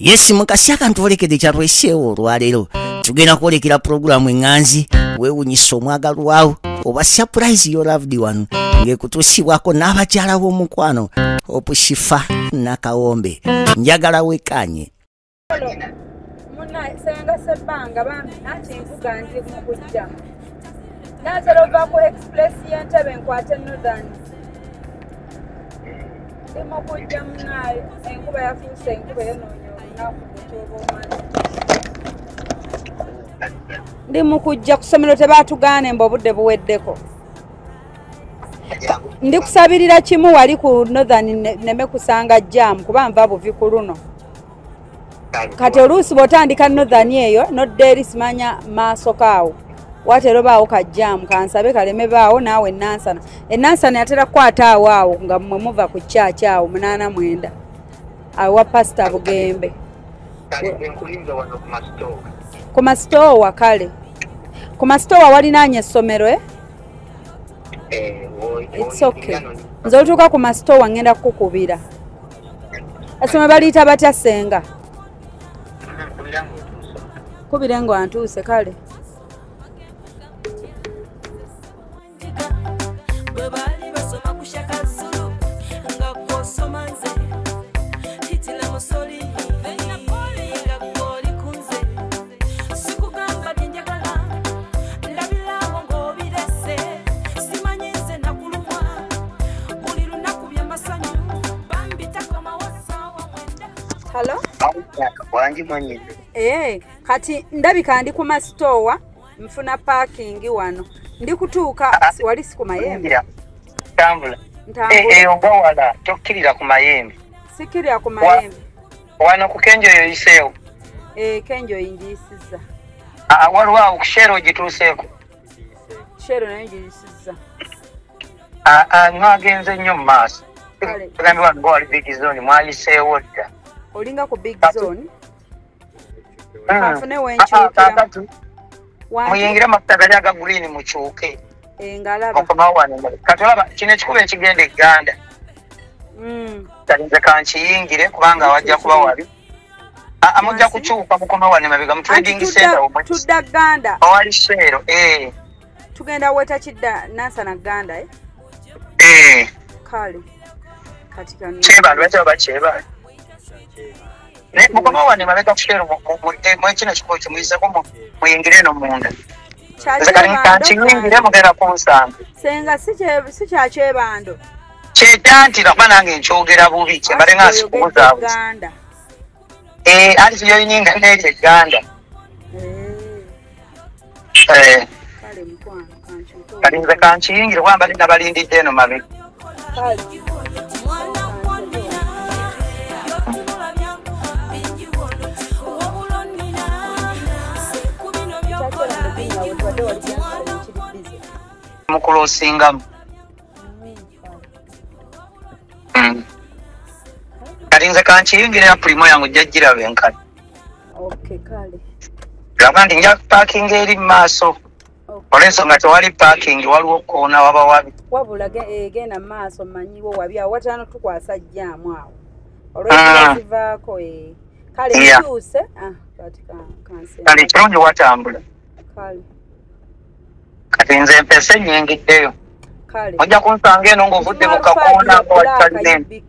Yes mukasi akantuolekede kyatweseewo olwaleero tugenda kwolekera programu enganzi weewunyisa omwagalwa wawo oba surprise your loved one ng'ekutuusibwako n'abakyala b'omukwano opushifa nakawombe njagala wekanye Muna senga sebanga bambi ati nvuga nti mukujja natera ova ku express yentebe nkwate northern mukujja munaye enkuba yafuuse enkuba enoonya olunaku ekyoba omwana ndi mukujja ku ssomero tebaatugaane mbu obudde buweddeko ndi kusabirira kimu wali ku northern neme kusanga jam kuba nva buvi ku luno kati oluusi bw'otandika northern eyo noddeeri simanya maaso kaawo watero baawo kajjaamu kansabe kaleme baawo naawe enansana enansana yatera kukwata awo awo nga mmwe muva ku kyaki awo 89 awa pasita Bugembe ku masitoowa kale ku masitoowa walinaanye essomero It's okay. Nze olutuuka ku masitoowa ngenda kukukubira essomero baliyita batya senga kubire ngo antuuse kale Hello? Kati ndabika ndi ku masitoowa mfuna parking wano ndi kutuuka wali siku mayembe tambula ogawala tokkirira ku mayembe sikirira ku mayembe wano ku kenjo yoyiseewo kenjo yinjiyisiza waliwo awo kushero gituuseeko shero nayo njiyisiza mwagenze nnyo mu maaso tugambe wano nga wali big zone mwayiseewo dda olinga ku big zone kafune wenkyukira muyingire mafuta gali aga green mukyuke ngalaba kati olaba kino ekikuba ekigenda egganda talinze kankiyingire kubanga wajja kuba wali amujja kukyuka mukoma wane mabega mu trading center tudda gganda owali shero tugenda weta kidda nansana gganda kale kati kanu kyeba lwete oba kyeba mukoma wane mabega kushero mwekino kikuba kimuyiseko muyingire no munda kyakiyingire mugenda kunsanga senga si kyakyebando kyetantira kuba nange nkyogera bubi kyembale nga sikubuzaabuzi ati siyoyininga neryo egganda kati nze kankiyingire wamba nabalindidde eno mabega mukulosingamu kati nze kankiyingire apulimo yangu jjagirabe enkali gamba nti nja parking eri mu maaso olw'ensonga tewali parking waliwo koona waba wabi wabula genda mu maaso mmanyiwo wabi awo wataano tukwasa jjaamu awo olwekivaako kale ntuuse kale ekirungi watambula kati nze empese nyingiddeyo ojja kunsanga eno ng'ovudde mu kakoona nga wakitalinen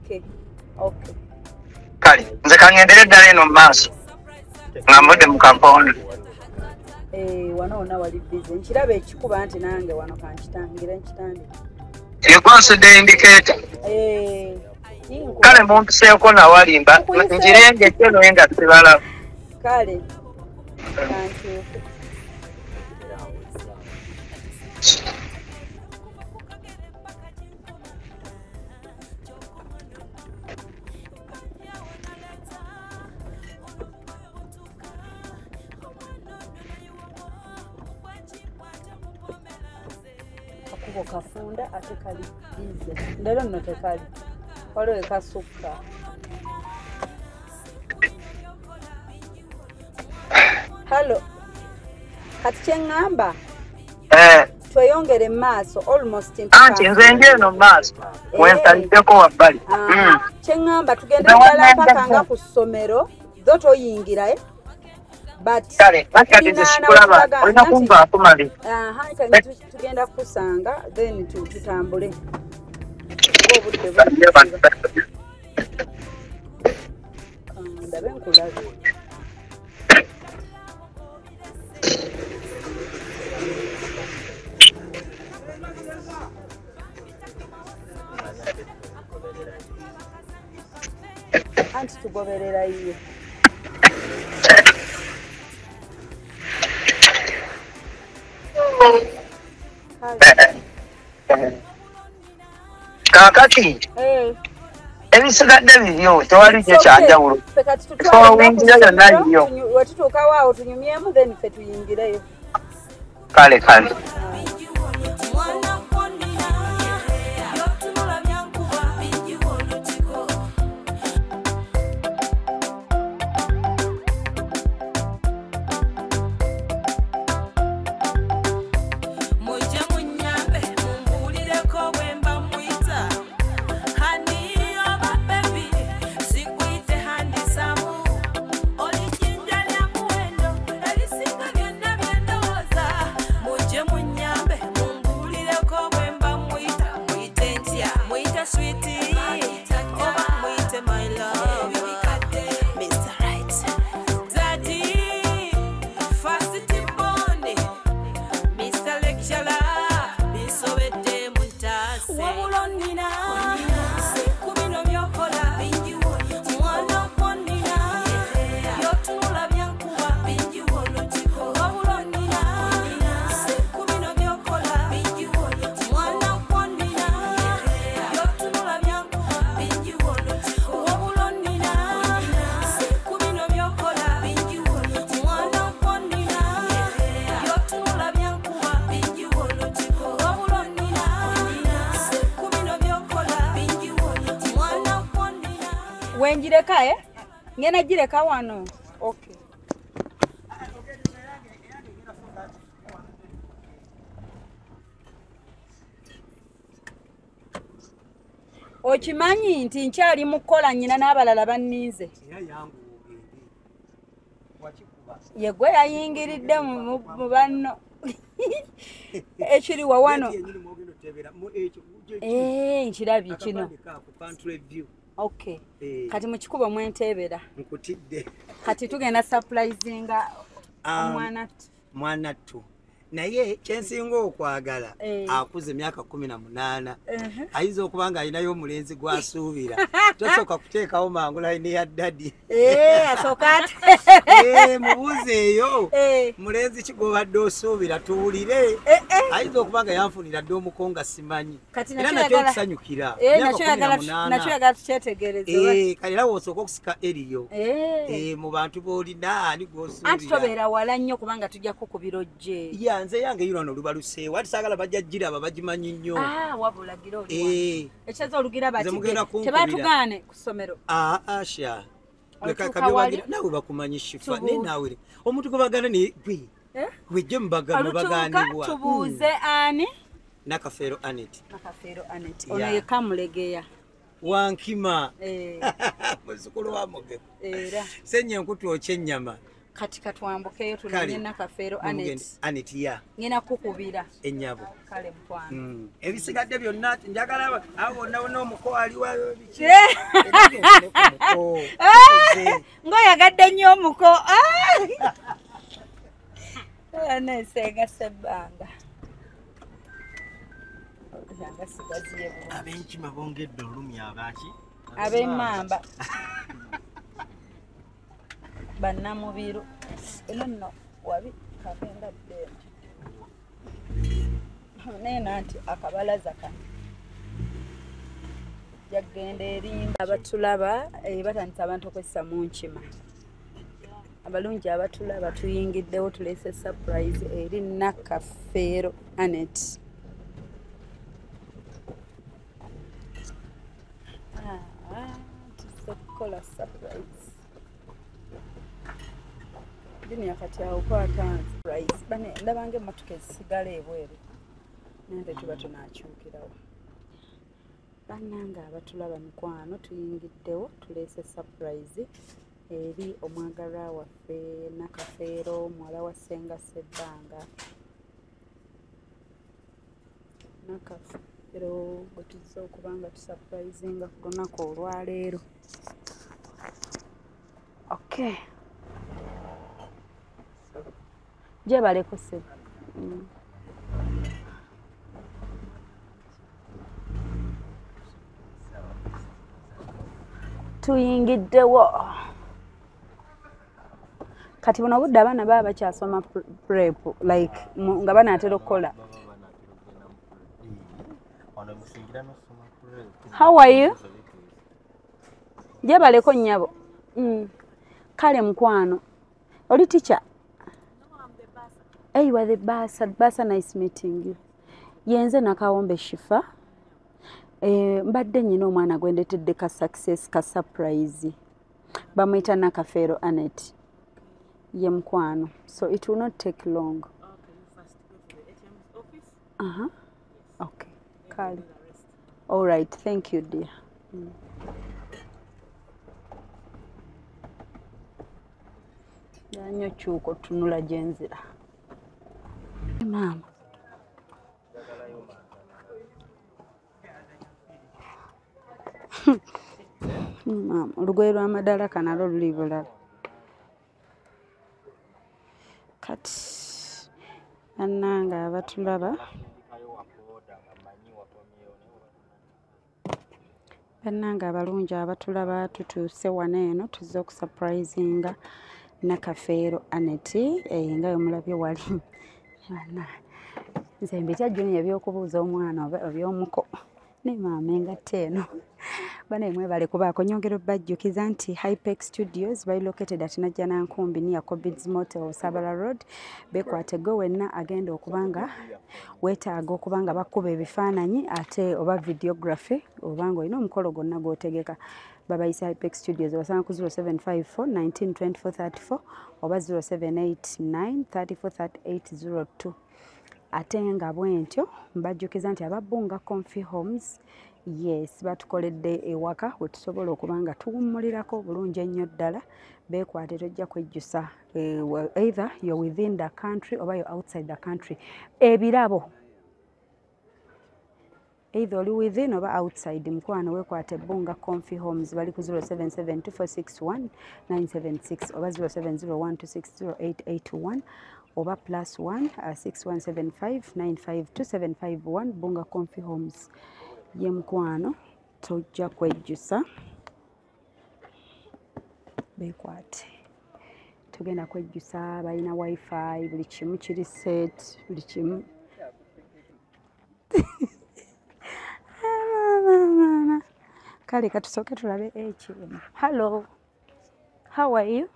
kale nze kangendere eddala eno mu maaso nga mvudde mu kakoona wano wonna wali bize nkiraba ekikuba nti nange wano kankitangire nkitandika egonsedde indicator kale mumpiseeko nawalimba njirengedde eno nga sibalaba kale kankyuke akubo kafunda ate kali bize ndero nno tekali waliwo ekasukka halo kati kyeŋŋamba tweyongere maaso almost anti nze njeno maaso wentaliddeko wabbali kyeŋŋamba tugenda ddala mpaka nga ku ssomero dho toyingira but kale nakati nzikulaba olina kunvaako mali tugenda kusanga then tutambule ndabe nkulabe anti tugoberera iye kakati ebisigadde bibyo tewali kyo kyanjawulo wingira yonna iriyo wetituuka waawo tunyumyemu then ffe tuyingireyo kale wenjireka ngena jireka wano okay okimanyi nti nkyali mukola nyina n'abalala bannize yegwe yayingiridde mu banno ekiri wawano nkirabye kino okay kati mukikuba mwentebera nkutidde kati tugenda surprisinga mwana tu naye kyensinga okwagala akuze emyaka 18 ayinza okuba nga alinayo omulenzi gwasuubira tosooka kuteekawo mangu layini ya ddadi asooka mubuuze eyo mulenzi kigobadde osuubira tuwulire ayinza okuba nga yanfunira dde omukonga simanyi era nakyo nkisanyukira nakyo yagala tukyetegereze kale era woosooka okusika eriyo mu bantu boolina ani gwosuubira anti tobeera wala nnyo kubanga tujjako ku birojje nze yange yirano lubaluseewo ati saagala bajja giraba bagimanyi nnyo wabula gira oli ekyaza olugira tebatugane ku ssomero asha nawe bakumanyi shifa nenaawe omuntu gwe bagana wejje mubaganibwa tubuuze ani nakafeero anet ono ye Kamulegeya wankima muzukulu wa Mugema senye enkutu okyennyama kati katwambukeyo tunanye nakafeero anet ya ngena kukubira ennyabo kale mpwana ebisigadde byonna njagala awo n'omuko aliwayo biki ngoyagadde nnyo omuko nesenga sebbanga abenkima bongedde olumya abaki ab'emmamba bannamubiru eno nno wabi kagenda ddeo neena nti akabalaza kano jagenda erinda abatulaba batandisa abantu okwessa mu nkima abalungi abatulaba tuyingiddewo tuleese surprise eri nakafeero anet tusokola surprise dini yakati awo kwata surprise bane ndabange matuka ezisigala ebweru nande tuba tunakyukirawo bannanga abatulaba mikwano tuyingiddewo tuleese surprise eri omwagalwa waffe Nakafeero muwala wa Ssenga Ssebbanga. Nakafeero bwe tuzze okuba nga tusapurayizinga ku lunaku olwaleero. Okay. Gyebaleko ssebo. Tuyingiddewo. Kati buno obudde abaana baba bakyasoma prep like nga banaatera okukola. How are you? Gyebaleko nnyabo. Kale mukwano. Oli teacher? No, I'm the Basa. Hey, you are the Basa. Basa, nice meeting you. Yenze Nakawombe Shifa. Mbadde nyina omwana gwendetedde ka success ka surprise. Bamuyita Nakafeero Annette. Ye mukwano. So it will not take long. Okay, you first go to the HM's office? Yes. Okay. Kale. All right, thank you, dear. Yanyo chuko tunula jenzira. Mama. Mama, olugoye lw'amadala kanalo luli bulala. Kati annanga abatulaba. Bannanga abalungi abatulaba tutuuse wano eno tuzze okusupurayizinga Nakafeero Annette nga bwemulabye wali. Nze mbitya Junior ebyokubuuza omwana oba ebyomuko ne maama engatte eno. Bana emwe bale kubaako nyongero bajjukiza nti Hypex Studios bali located at Najjanankumbi near Cobbins Motel Sabala Road. Bekwatego wenna agenda okubanga weetaaga okubanga bakuba ebifaananyi ate oba videography obanga olina omukolo gonna gw'otegeka. Babayisa Hypex Studios basanga ku 0754 192434 oba 0789 343802. Ate nga bwentyo mbajjukiza nti ababbunga Comfy Homes yes batukoledde ewaka we tusobola okuba nga tuwummulirako bulungi ennyo ddala. Beekwate tojja kwejjusa either you're within the country oba you're outside the country. Ebirabo either oli within oba outside mukwano weekwate ebbunga Comfy Homes bali ku 0772461976 oba 0701260881 oba +1 6175952751 Bunga Comfy Homes. Ye mukwano tojja kwejjusa. Beekwate tugenda kwejjusa balina wifi buli kimu kiri set buli kimu. Kale katusooke tulabe HM. Hello, how are you?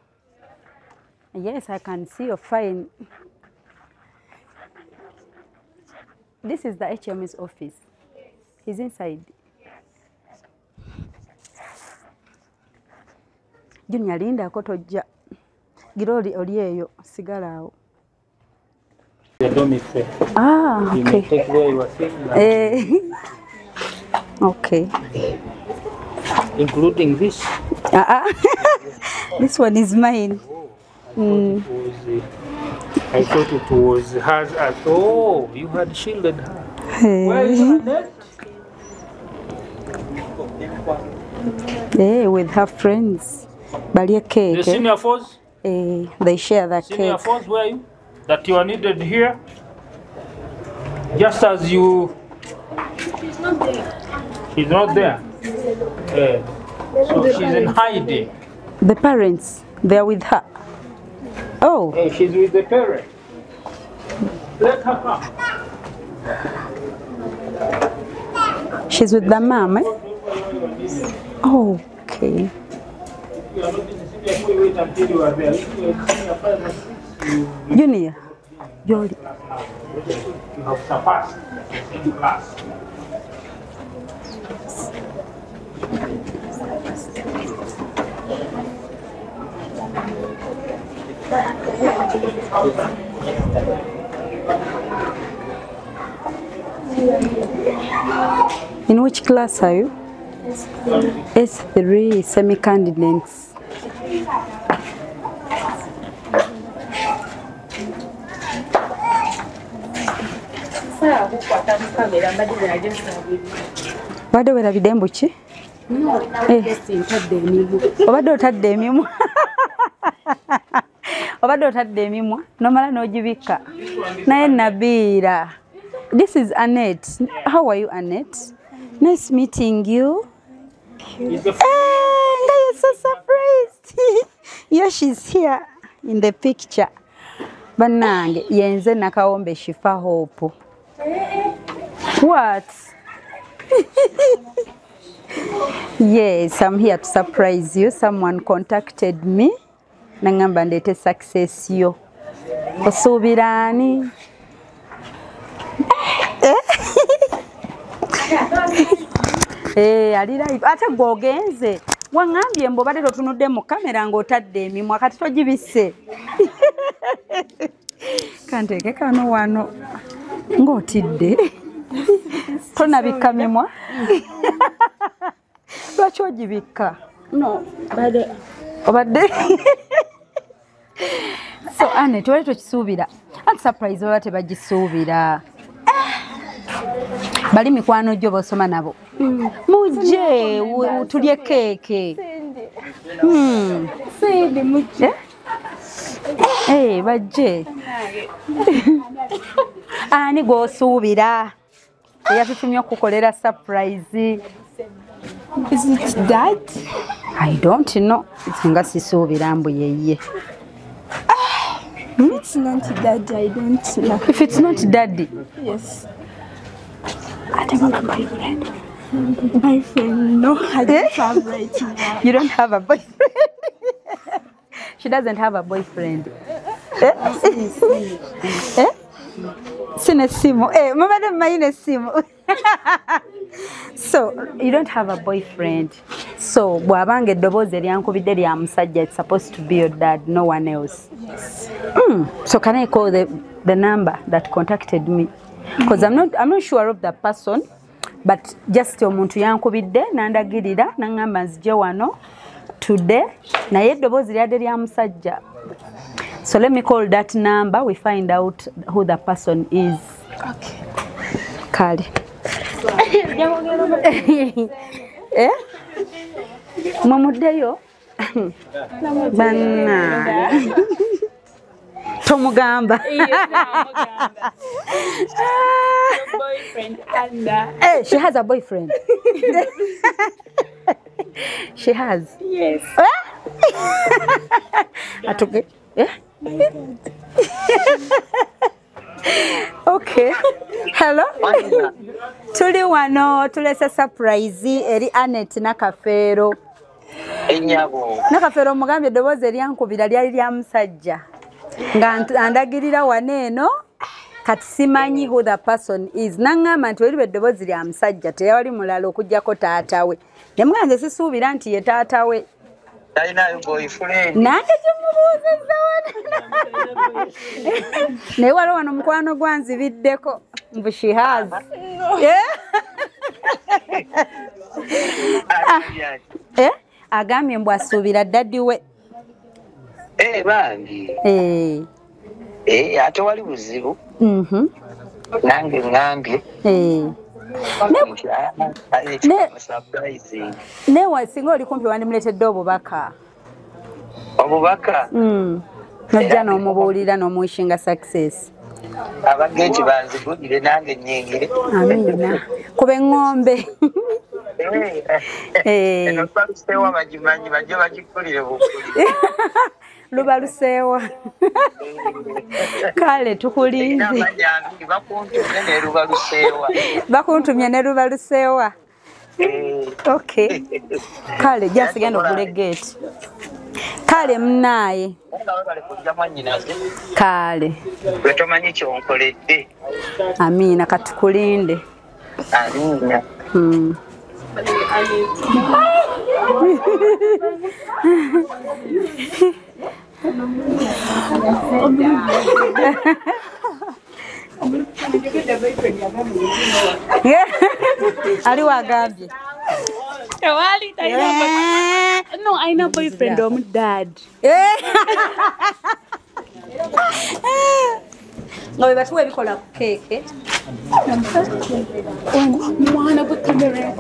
Yes, I can see you're fine. This is the HM's office. He's inside. Junior Linda kotojja. Giroli oli eyo sigala awo. The dormitory. Ah, okay. You take where you are sitting. Okay. Including this. This one is mine. I thought it was hers. Oh, you had shielded her. Hey. Where is Annette? Yeah, with her friends. Balia cake. The senior fours? They share that cake. Senior fours, where are you? That you are needed here? Just as you... She's not there. She's not there? So she's in hiding. The parents, they're with her. Oh. Hey, she's with the parent. Let her come. She's with the mom, eh? Oh, okay. Junior, Jolly. You have surpassed in class. In which class are you? S3 semi-candidates. Bado wera bidembo ki? Obadde otadde emimwa. Obadde otadde emimwa nomala n'ogibikka. Naye Nabira. This is Annette. How are you, Annette? Nice meeting you. You're so surprised. Yeah, she's here in the picture. Banange yenze nakawombe Shifa Hope. What? Yes, I'm here to surprise you. Someone contacted me. Nangamba ndete success yo. Osubirani. Alira ate gogenze. Wangambye mbo bade totunudde mu kamera ng'otadde emimwa kati togibisse. Kanteke kano wano ng'otidde. Tonabikka mimwa. Lwaki ogibikka? No, obadde. So Anne, tuwali tokisuubira. Anti surprise baba tebagisuubira. Bali mikwano gyo bosoma nabo. Muje tulye keeke. Sindi muje. Bajje. Ani gwosuubira. Eyatutumye okukolera surprise. Is it Dad? I don't know. Nga sisuubira mbu yeye. It's not Daddy, I don't know. If it's not Daddy. Yes. I don't have a boyfriend. Boyfriend? No, I don't have right now. You don't have a boyfriend? She doesn't have a boyfriend. Sine simu. Mama de maine simu. So, you don't have a boyfriend. So, bwabange doboze lyankubidde lya musajja, it's supposed to be your dad, no one else. Yes. So can I call the number that contacted me? Because I'm not sure of the person, but just omuntu yankubidde nandagirira nangamba nzije wano today naye eddoboozi lyadde lya musajja. So let me call that number, we find out who the person is. Okay. Kale. Mwamuddeyo? Banna. Tomugamba. Boyfriend and she has a boyfriend. She has. yes. Atuke. Okay. Hello. Tuli wano tulese surprise eri Annette Nakafeero. Enyabo. Nakafeero mugambye eddoboozi eryankubira lyali lya musajja. Nga andagirira waneeno kati simanyi who the person is. Nangamba nti weliba eddoboozi lya musajja teyawali mulala okuggyako taata we. Ne mugamba sisuubira nti ye taata we. Talinayo boyfriend. Nange gyemubuuzizza wano. Naye waliwo wano mukwano gwanzibiddeko. Mbu she has. Agambye mbu asuubira daddi we. Bangi. Ate wali buzibu. Nange ngambye. Newa singa oli kumpi wandimuleetedde obubaka. Obubaka? Nojja n'omubuulira n'omuwishinga success. Abagenzi banzigulire nange nnyingire. Amiina. Kuba eŋŋombe. Eno baluseewa bagimanyi bajje bagikulire bukulire. Luba luseewa. Kale tukulinze. Bakuntumye ne luba luseewa. Bakuntumye ne luba luseewa. Okay. Kale just genda okugula gate. Kale munaaye. Kale. Gwe tomanyi kyonkoledde. Amiina katukulinde. Amiina. Ali wagambye. No, I know boyfriend or dad. Ngabe bathuwe bikhola cake. Mwana bukamera.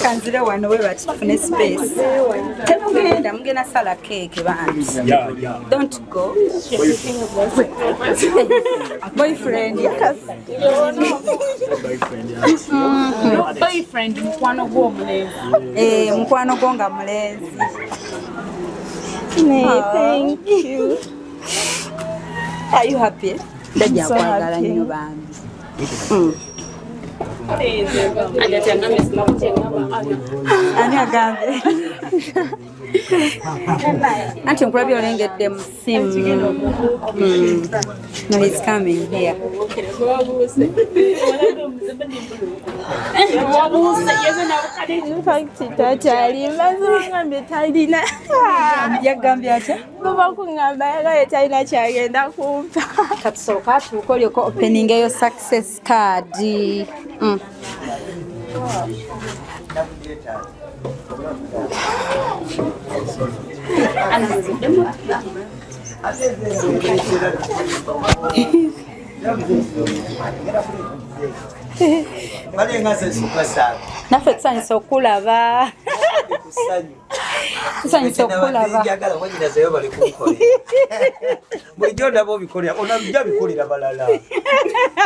Kanzire wano we batufune space. Temugenda mugena sala cake bantu. Yeah. Don't go. Boyfriend, yes. Boyfriend mkwano gwo mulezi. Mkwano gonga mulezi. Thank you. Are you happy? Ndaja kwagala nnyo bambi. Ani agambe. Anti nkulabye olengedde mu simu. No, he's coming here. Yagambye atya? Katusooka tukolyeko opening eyo success card. Naffe tusanyusa okulaba. Tusanyusa okulaba. Bulijjo ndaba obikolera onabijja bikolera balala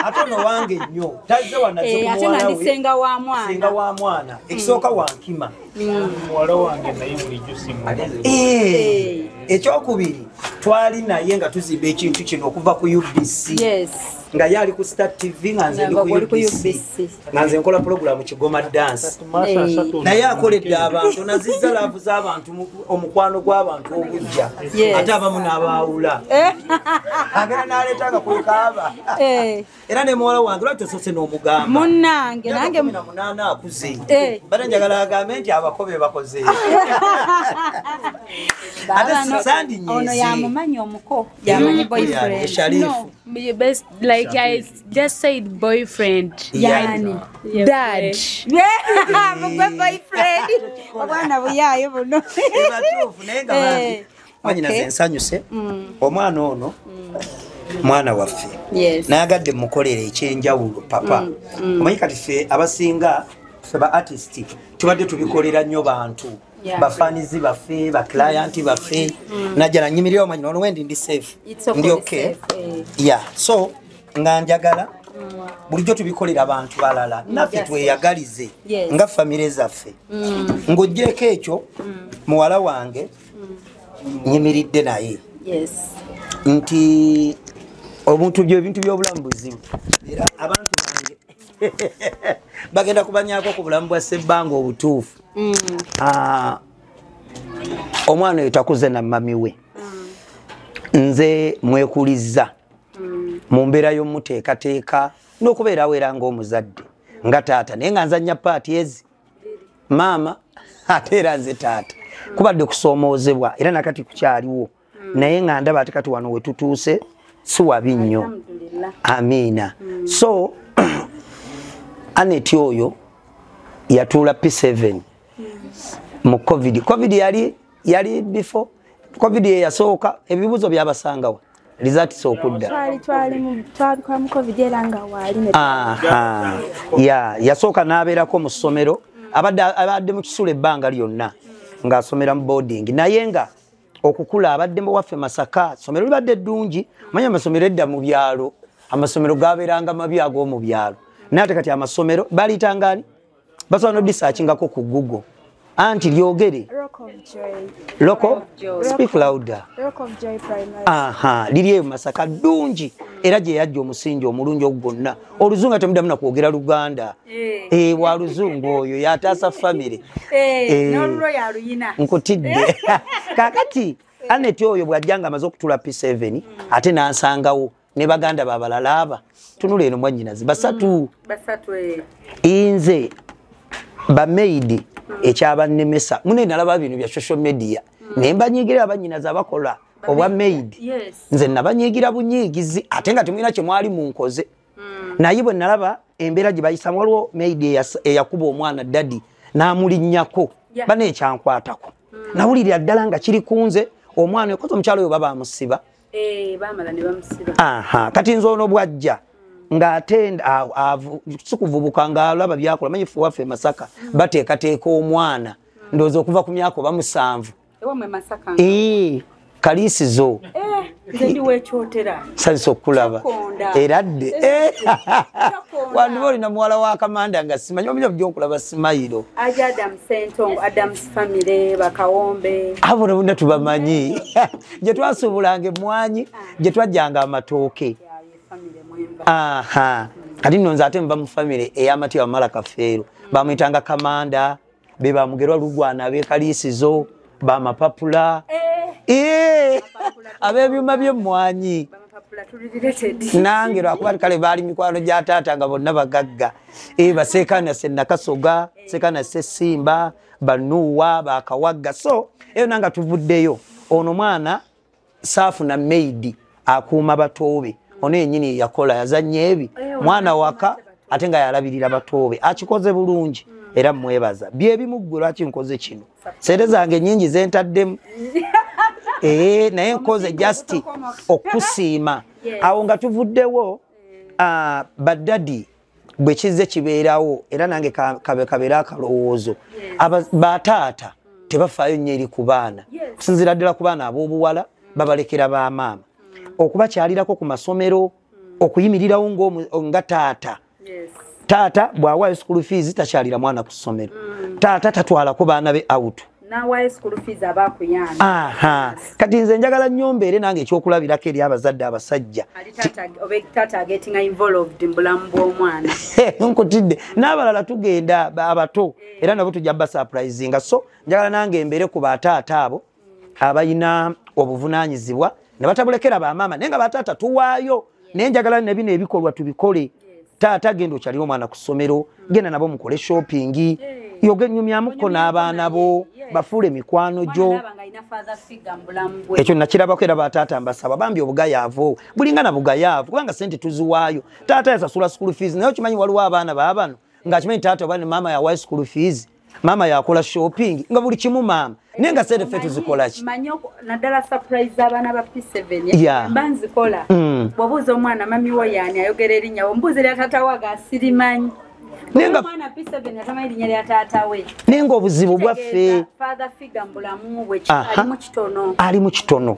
ate ono wange nnyo tazze wanaze ate nandisenga wa mwana. Senga wa mwana ekisooka wankima muwala wange naye bulijjo simu ekyokubiri twali naye nga tuzimba ekintu kino okuva ku UBC. Yes. Nga yali ku Star TV nga nze ndi ku UBC nga nze nkola programu Kigoma Dance naye akoledde abantu nazizza laavu z'abantu omukwano gw'abantu obujja ate abamu n'abaawula agenda n'aleetanga kwekaaba era ne muwala wange lwaki tosose n'omugamba munnange nange 18 akuze bada njagala agambe nti abakobe bakoze ate sandi nyezi ono yamumanyi omuko yamanyi boyfriend Sharifu. Your best, like I just said, boyfriend. Yani, dad. Mugwe boyfriend. Obwana buyayo buno. Ebatuufu naye nga bangi wanyina ze nsanyuse omwana ono mwana waffe nayagadde mukolera ekyenjawulo papa omanyi kati ffe abasinga ffe ba artist tubadde tubikolera nnyo bantu bafanizi baffe baclienti baffe najja nanyimirira omanyina ono wendi ndi safe ndi okay yeah so nga njagala bulijjo tubikolera abantu balala naffe tweyagalize nga famire zaffe ng'oggyeko ekyo muwala wange nyimiridde naye nti obuntu ebintu by'obulamu buzibu era abantu bange bagenda kubanyaako ku bulamu bwa ssebbanga obutuufu omwana oyo takuze na mami we nze mwekulizza mu mbeera y'omuteekateeka n'okubeera aweera ng'omuzadde nga taata naye nga nzannya paati ezi maama ate era nze taata kubadde kusoomoozebwa era nakati kukyaliwo naye nga ndaba ate kati wano we tutuuse si wabi nnyo amiina so Aneti oyo yatuula P7 mu covid yali before covid yasooka ebibuzo byabasangawa results okudda twali mu covid era nga wali yasooka n'abeerako mu ssomero abadde mu kisula ebbanga lyonna ng'asomera mu boarding naye nga okukula abadde mu waffe Masaka ssomero libadde ddungi manya amasomero edda mu byalo amasomero gabeeranga mabi ag'omu byalo naye ate kati amasomero baliitangani basobola nodisaakingako ku Google anti lyogere Rock of Joy. Speak louder. Rock of Joy Primary. Liri eyo Masaka ddungi era gye yajja omusingi omulungi ogwonna oluzungu ate mudamu nakwogera Luganda wa luzungu oyo yataasa famire n'olulo yaluyina nkutidde kakati Aneti oyo bw'ajjanga amaze okutula P7 ate n'ansangawo ne baganda babalala aba tunula eno mwannyinazi basatu inze bamaidi ekyabannemesa mune nalaba bino bya social media naye mbanyiigira abannyinazi abakola obwa maid nze nabanyiigira bunyiigizi ate nga temwina kye mwali munkoze naye bwe nalaba embeera gye bayisamu waliwo maid eyakuba omwana daddy n'amulinnyako bane ekyankwatako nawulirira ddala nga kiri kunze omwana okoze omukyalo oyo baba amusiba baamala ne bamusiba kati nze ono bwajja ng'atenda sikuvubuka ng'alaba byakola manyifu waffe Masaka bateekateeka omwana ndowooza okuva ku myaka oba 7 ewamwe Masaka kaliisizo nze ndi weekyotera salisa okulaba era dde wandiba olina muwala wa Kamanda nga simanyi omunya by'okulaba Simayiro aja Adam Sentongo Adams family bakawombe abo bonna tubamanyi gye twasuubulanga emmwanyi gye twajjanga amatooke kati nno nze ate mba mu famire ey'amati wamala Kafeero bamuyitanga Kamanda be bamugerwa Lugwana ab'ekaliisizo bamapapula ab'ebyuma by'emmwanyi nange lwakuba kale baali mikwano gya taata nga bonna bagagga baseekana Sennakasoga seekana Sessimba Banuwa bakawagga so eyo nanga tuvuddeyo ono mwana saafuna maidi akuuma batoobe ono yennyini yakola yazanya ebi mwana waka ate nga yalabirira batoobe akikoze bulungi era mwebaza byebimuggwe lwaki nkoze kino sente zange nnyingi zentaddemu naye nkoze just okusiima awo nga tuvuddewo baddadi bwe kizze kibeerawo era nange kabeera akalowoozo bataata tebafaayo nnyo eri ku baana kusinziira ddala ku baana ab'obuwala babalekera bamaama okubakyalirako ku masomero okuyimirirawo nga taata bw'awaayo school fees takyalira mwana ku ssomero taata tatwalako baana be out kati nze njagala nnyo mbeere nange ekyokulabirako eri abazadde abasajja nkutidde n'abalala tugenda abato era nabo tujja basapurayizinga so njagala nange mbeere ku bataata abo abalina obuvunaanyizibwa ne batabulekera bamaama naye nga bataata tuwaayo naye njagala ne bino ebikolwa tubikole taata genda okyalira omwana ku ssomero genda nabo mukole shopping yogenyumyamuko n'abaana bo bafuule mikwano gyo ekyo nakirabako era bataata mbasaba bambi obugayaavu bulinga na bugayaavu kubanga sente tuziwaayo taata yasasula school fees naye okimanyi waliwo abaana baabano ng'akimanyi taata oba ne maama yawaayo school fees maama yakola shopping nga buli kimu maama naye nga sente ffe tuzikolaki naddala surprise abaana ba P7 banzikola bw'obuuza omwana mami wo yaani ayogera erinnya wo mbuuzira taata waga asirimanyi omwana P7 atamanyi erinnya lya taata we naye nga obuzibu bwaffe father figure mbulamu bwe ali mu kitono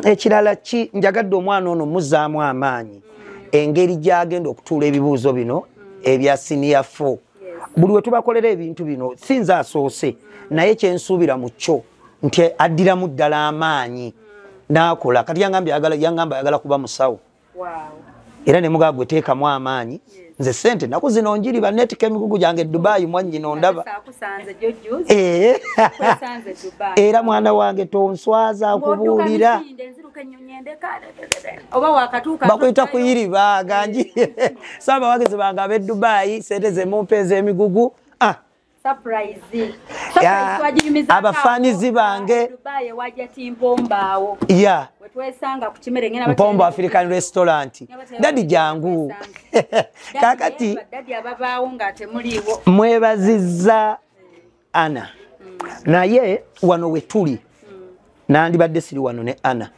ekirala njagadde omwana ono muzzaamu amaanyi engeri gy'agenda okutuula ebibuuzo bino ebya senior 4 buli we tubakolera ebintu bino sinza asoose naye kyensuubira mu kyo nti addiramu ddala amaanyi n'akola kati yangamba ayagala kuba musawo era ne mugaa gwe teekamu amaanyi nze sente naku zino njiriba netika emigugu gyange Dubai mwannyina ondaba era mwana wange tonswaza akubuulira bakuyita kuyiriba ganji saba wagezi bange ab'e Dubai sente zemumpa ez'emigugu abafaanizi bange Mpombo African Restaurant dadi jangu kakati mwebazizza Ana naye wano wetuli nandibadde siri wano ne Ana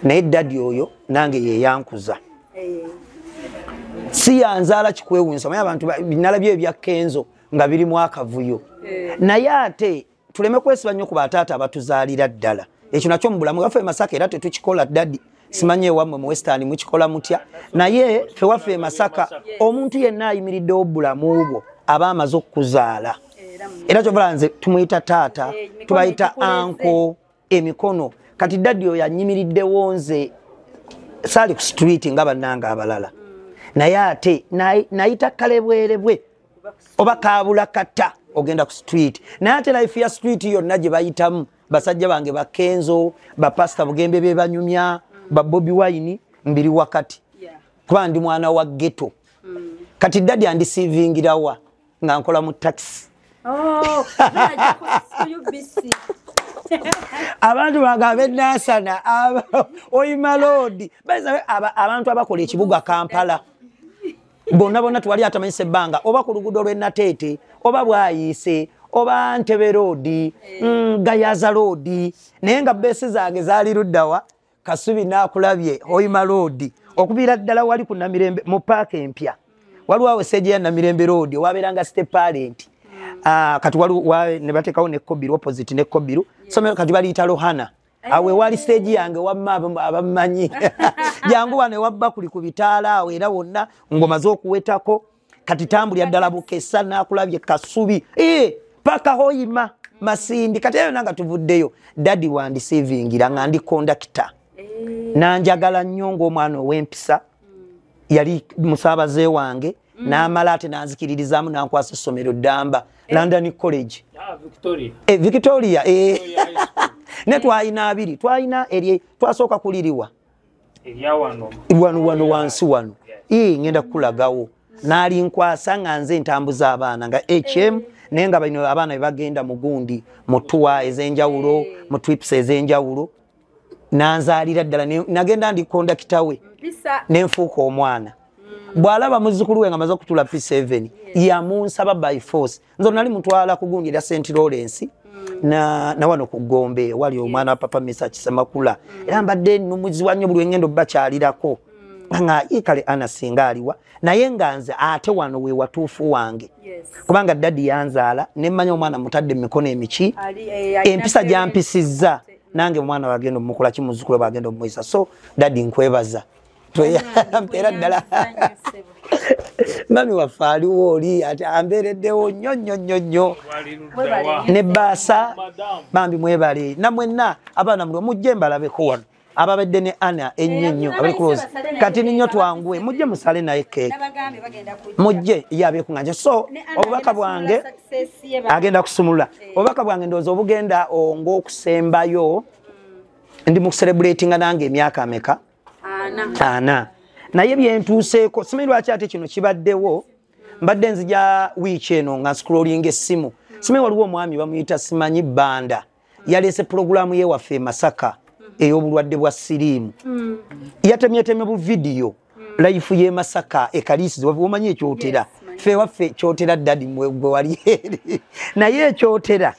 naye dadi oyo nange ye yankuza si yanzaala kikwewunsa manyi abantu binalabyo ebya Kenzo nga biri mu akavuyo naye ate tuleme kwesiba nnyo ku bataata abatuzaalira ddala ekyo nakyo mu bulamu waffe Masaka era tetukikola dadi simanye ewammwe mu Western mukikola mutya naye ffe waffe Masaka omuntu yenna ayimiriddewo bulamu bwo aba amaze okukuzaala era kyovala nze tumuyita taata tubayita anko emikono kati dadi oyo anyimiriddewo nze saali ku street nga bannanga abalala naye ate nayita kalebwerebwe oba kabula kata ogenda ku street naye ate life ya street yonna gye bayitamu basajja bange ba Kenzo ba Pastor Bugembe be banyumya ba Bobby Wine mbiri wakati kuba ndi mwana wa ghetto kati dadi andisivingirawa nga nkola mu taxi abantu bange nasana oyima road abantu abakola ekibuga Kampala bonna twali atamanyise ebbanga oba ku luguudo lw'e Nateete oba bwayise oba Ntebe Road Gayaza Road naye nga besi zange zaali luddawa Kasubi nakulabye Hoima Road okubira ddala wali ku Namirembe mu park empya waliwo seje ya Namirembe Road waberanga State Parent kati wali ne batekawo ne Kobiru opposite ne Kobiru somero kati bali Talohana awe wali stage yange wamma abamanyi jangu wane wabba kuli kubitala awe era wonna ngoma zokuwetako kati tambulya ddala Bukesa nakulabye Kasubi paka Hoima Masindi kati eyo nanga tuvuddeyo daddy wandi savingira nga ndi conductor nanjagala nnyo omwana ow'empisa yali musabaze wange n'amala ate nanzikiririzamu nankwasa essomero Ddamba London College Victoria ne twayina abiri twayina eri twasooka kuliriwa wano wansi wano ngenda kukulagawo naali nkwasa nga nze ntambuza abaana nga HM naye nga bano abaana bagenda mu gundi mu tuwa ez'enjawulo mu trips ez'enjawulo nanzaalira ddala nagenda ndi kondakita we nenfuuka omwana bw'alaba muzzukulu we nga maze okutula P7 yamunsaba by force nzo nali mutwala kugunjira St Lawrence na wano ku Gombe wali omwana wa papa Misa Kisemakula era mbadde numuziwa nnyo buli ngendo bakyalirako nga ikale anasinga aliwa naye nga nze ate wano we watuufu wange kubanga daddy yanzaala nemmanya omwana mutadde mikono emiki empisa gyampisizza nange omwana wagenda omukula kimuzzukulu bagenda omuyisa so daddy nkwebaza mpera ddala mami waffe aliwo oli ati ambeereddewo nnyo ne baasa bambi mwebale namwenna abaana mulio mujje mbalabeko wano ababedde ne Ana ennyonnyo abali close kati ninyo twanguwe mujje musale naye keeke mujje yabe kunganja so obubaka bwange agenda kusumulula obubaka bwange ndowooza obugenda ng'okusembayo ndi mu celebratinga nange emyaka ameka ana naye byentuuseeko simanyi lwaki ate kino kibaddewo mbadde nzija wiiki eno nga scrolling essimu simanyi waliwo omwami bamuyita Simanyi Banda yaleese pulogulaamu ye waffe Masaka ey'obulwadde bwa siriimu yatemyetemye bu vidiyo life ye Masaka ekaliisizo omanyi ekyotera ffe waffe kyotera daddy gwe wali eri naye ekyotera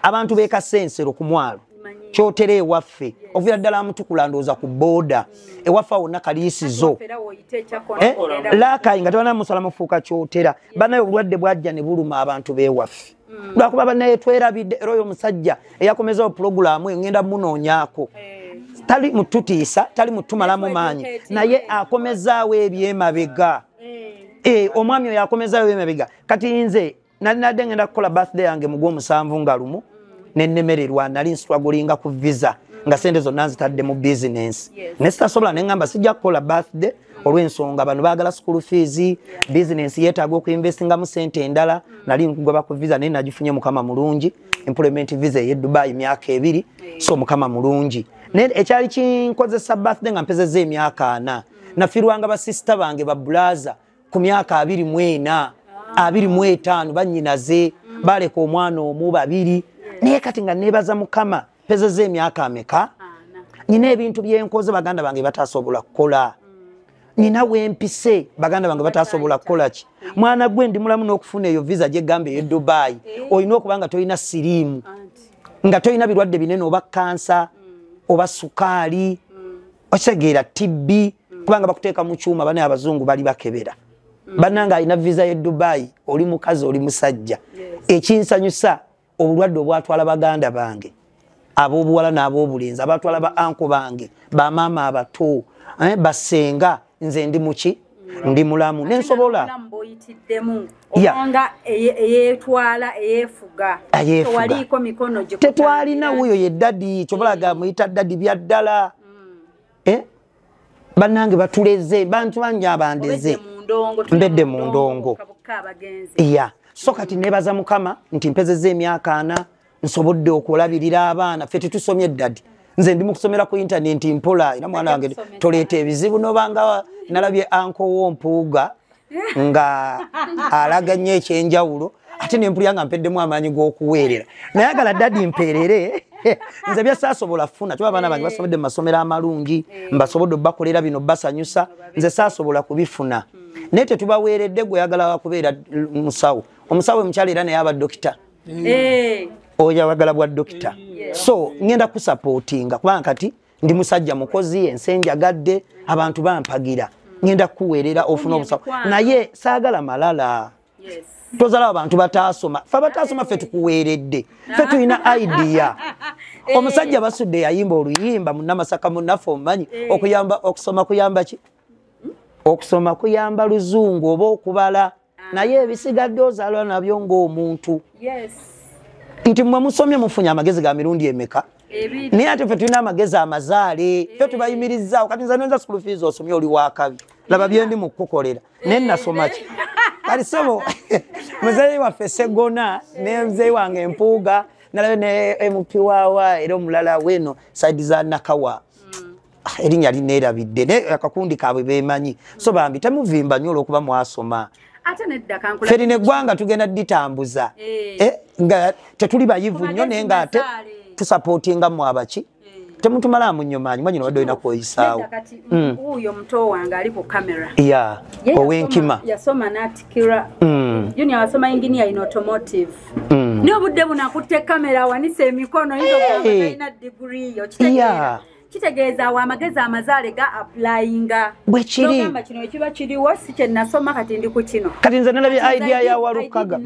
abantu beekasensero ku mwalo kyotera ewaffe ovira ddala Mutukula ndowooza ku booda ewaffe wonna kaliisizo laakayi nga tebana musala mufuuka kyotera banaye obulwadde bwajja ne buluma abantu beewaffe lwakuba banaye twerabidde era oyo omusajja eyakomezawo pulogulaamu ngenda munoonyaako tali mututiisa tali mutumalamu maanyi naye akomezaawo ebyemabega omwami oyo akomezaawo ebyemabega kati nze nali nadde ngenda kukola birthday yange mu Gw'omusanvu nga lumu nennemererwa nali nswagulinga ku visa nga sente zonna nzitadde mu business ne sitasobola ne ngamba sijja kukola birthday olw'ensonga bano baagala school fees business yeetaaga okuinvestinga mu sente endala nali nkugoba ku visa naye nagifunye mukama mulungi employment visa ye Dubai myaka 2 so mukama mulungi naye ekyali kinkozesa birthday nga mpezezza emyaka 4 nafirwanga basista bange ba blaza ku myaka 24 25 bannyinaze baleka omwana omu babiri naye kati nga nebaza mukama pezezza emyaka ameka nina ebintu byenkoze baganda bange batasobola kukola nina wempise baganda bange batasobola kukola ki mwana gwe ndi mulamu n'okufuna eyo visa gye gambe ye Dubai olina okubanga tolina siriimu nga tolina birwadde binene oba kansa oba sukaali okisegeera TB kubanga bakuteeka mu kyuma bane abazungu bali bakebera bannanga alina visa ye Dubai oli mukazi oli musajja ekinsanyusa obulwadde obwatwala baganda bange ab'obuwala n'ab'obulenzi abatwala ba anko bange bamaama abato basenga nze ndi muki ndi mulamu nensobola obanga eyetwala eyefuga waliko mikono gye tetwalina wuyo ye daddy kyobalaga muyita daddy byaddala bannange batuleze bantu banja abandeze mbedde mu ndongo so kati nebaza mukama nti mpezezza emyaka 4 nsobodde okulabirira abaana ffe tetusomye daddy nze ndi mu kusomera ku internet mpola era mwana wange toleeta ebizibu nobanga nalabye anko w'ompuuga nga alaganye ekyenjawulo ate nempulya nga mpeddemu amaanyi g'okuweerera nayagala daddy mpeerere nze byasaasobola funa tuba abaana bange basobodde mu masomero amalungi mbasobodde obbakolera bino basanyusa nze saasobola kubifuna naye tetubaweeredde gwe yagala kubeera musawo omusawo omukyala era naye aba dokita oyo abagala bwa dokita so ngenda kusupportinga kubanga kati ndi musajja mukozi ensenjagadde abantu bampagira ngenda kuweerera ofuna obusawo naye saagala malala tozala abantu bataasoma fe bataasoma fe tukuweeredde fe tulina idea omusajja basudde yayimba oluyimba munnamasaka munnafe omumanyi okusoma kuyamba ki okusoma kuyamba luzungu oba okubala naye ebisigadde ozaalwa nabyo ng'omuntu nti mwe musomye mufunye amagezi ga mirundi emeka naye ate fe tulina amagezi amazaale fe tubayimirizaawo kati nze nenza school fees osomye oli wakabi laba byendi mu kukolera naye nasoma ki kali sebo muzeeyi waffe Segona ne muzeeyi wange Empuuga nalabe ne MP waawa era omulala weno side za Nakawa erinnya lineerabidde ne akakundi kaabwe beemanyi so bambi temuvimba nnyo olw'okuba mwasoma ate nedda kankula feri neggwanga tugenda ditambuza nga tetuli bayivu nnyo naye nga ate tusapootinga mu abaki temutumala munyomanyi mwanyi wadde olina kwoyisaawo uyo muto wange ali ku kamera owenkima yasoma natikira junior wasoma engineer in automotive ne obudde bunakutte kamera wanise emikono hizo ina degree yo kitegeeza wa amagezi amazaale ga applyinga bwekiri nogamba kino ekiba kiriwo si kye nasoma kati ndi ku kino kati nze nalabye idea ya Walukaga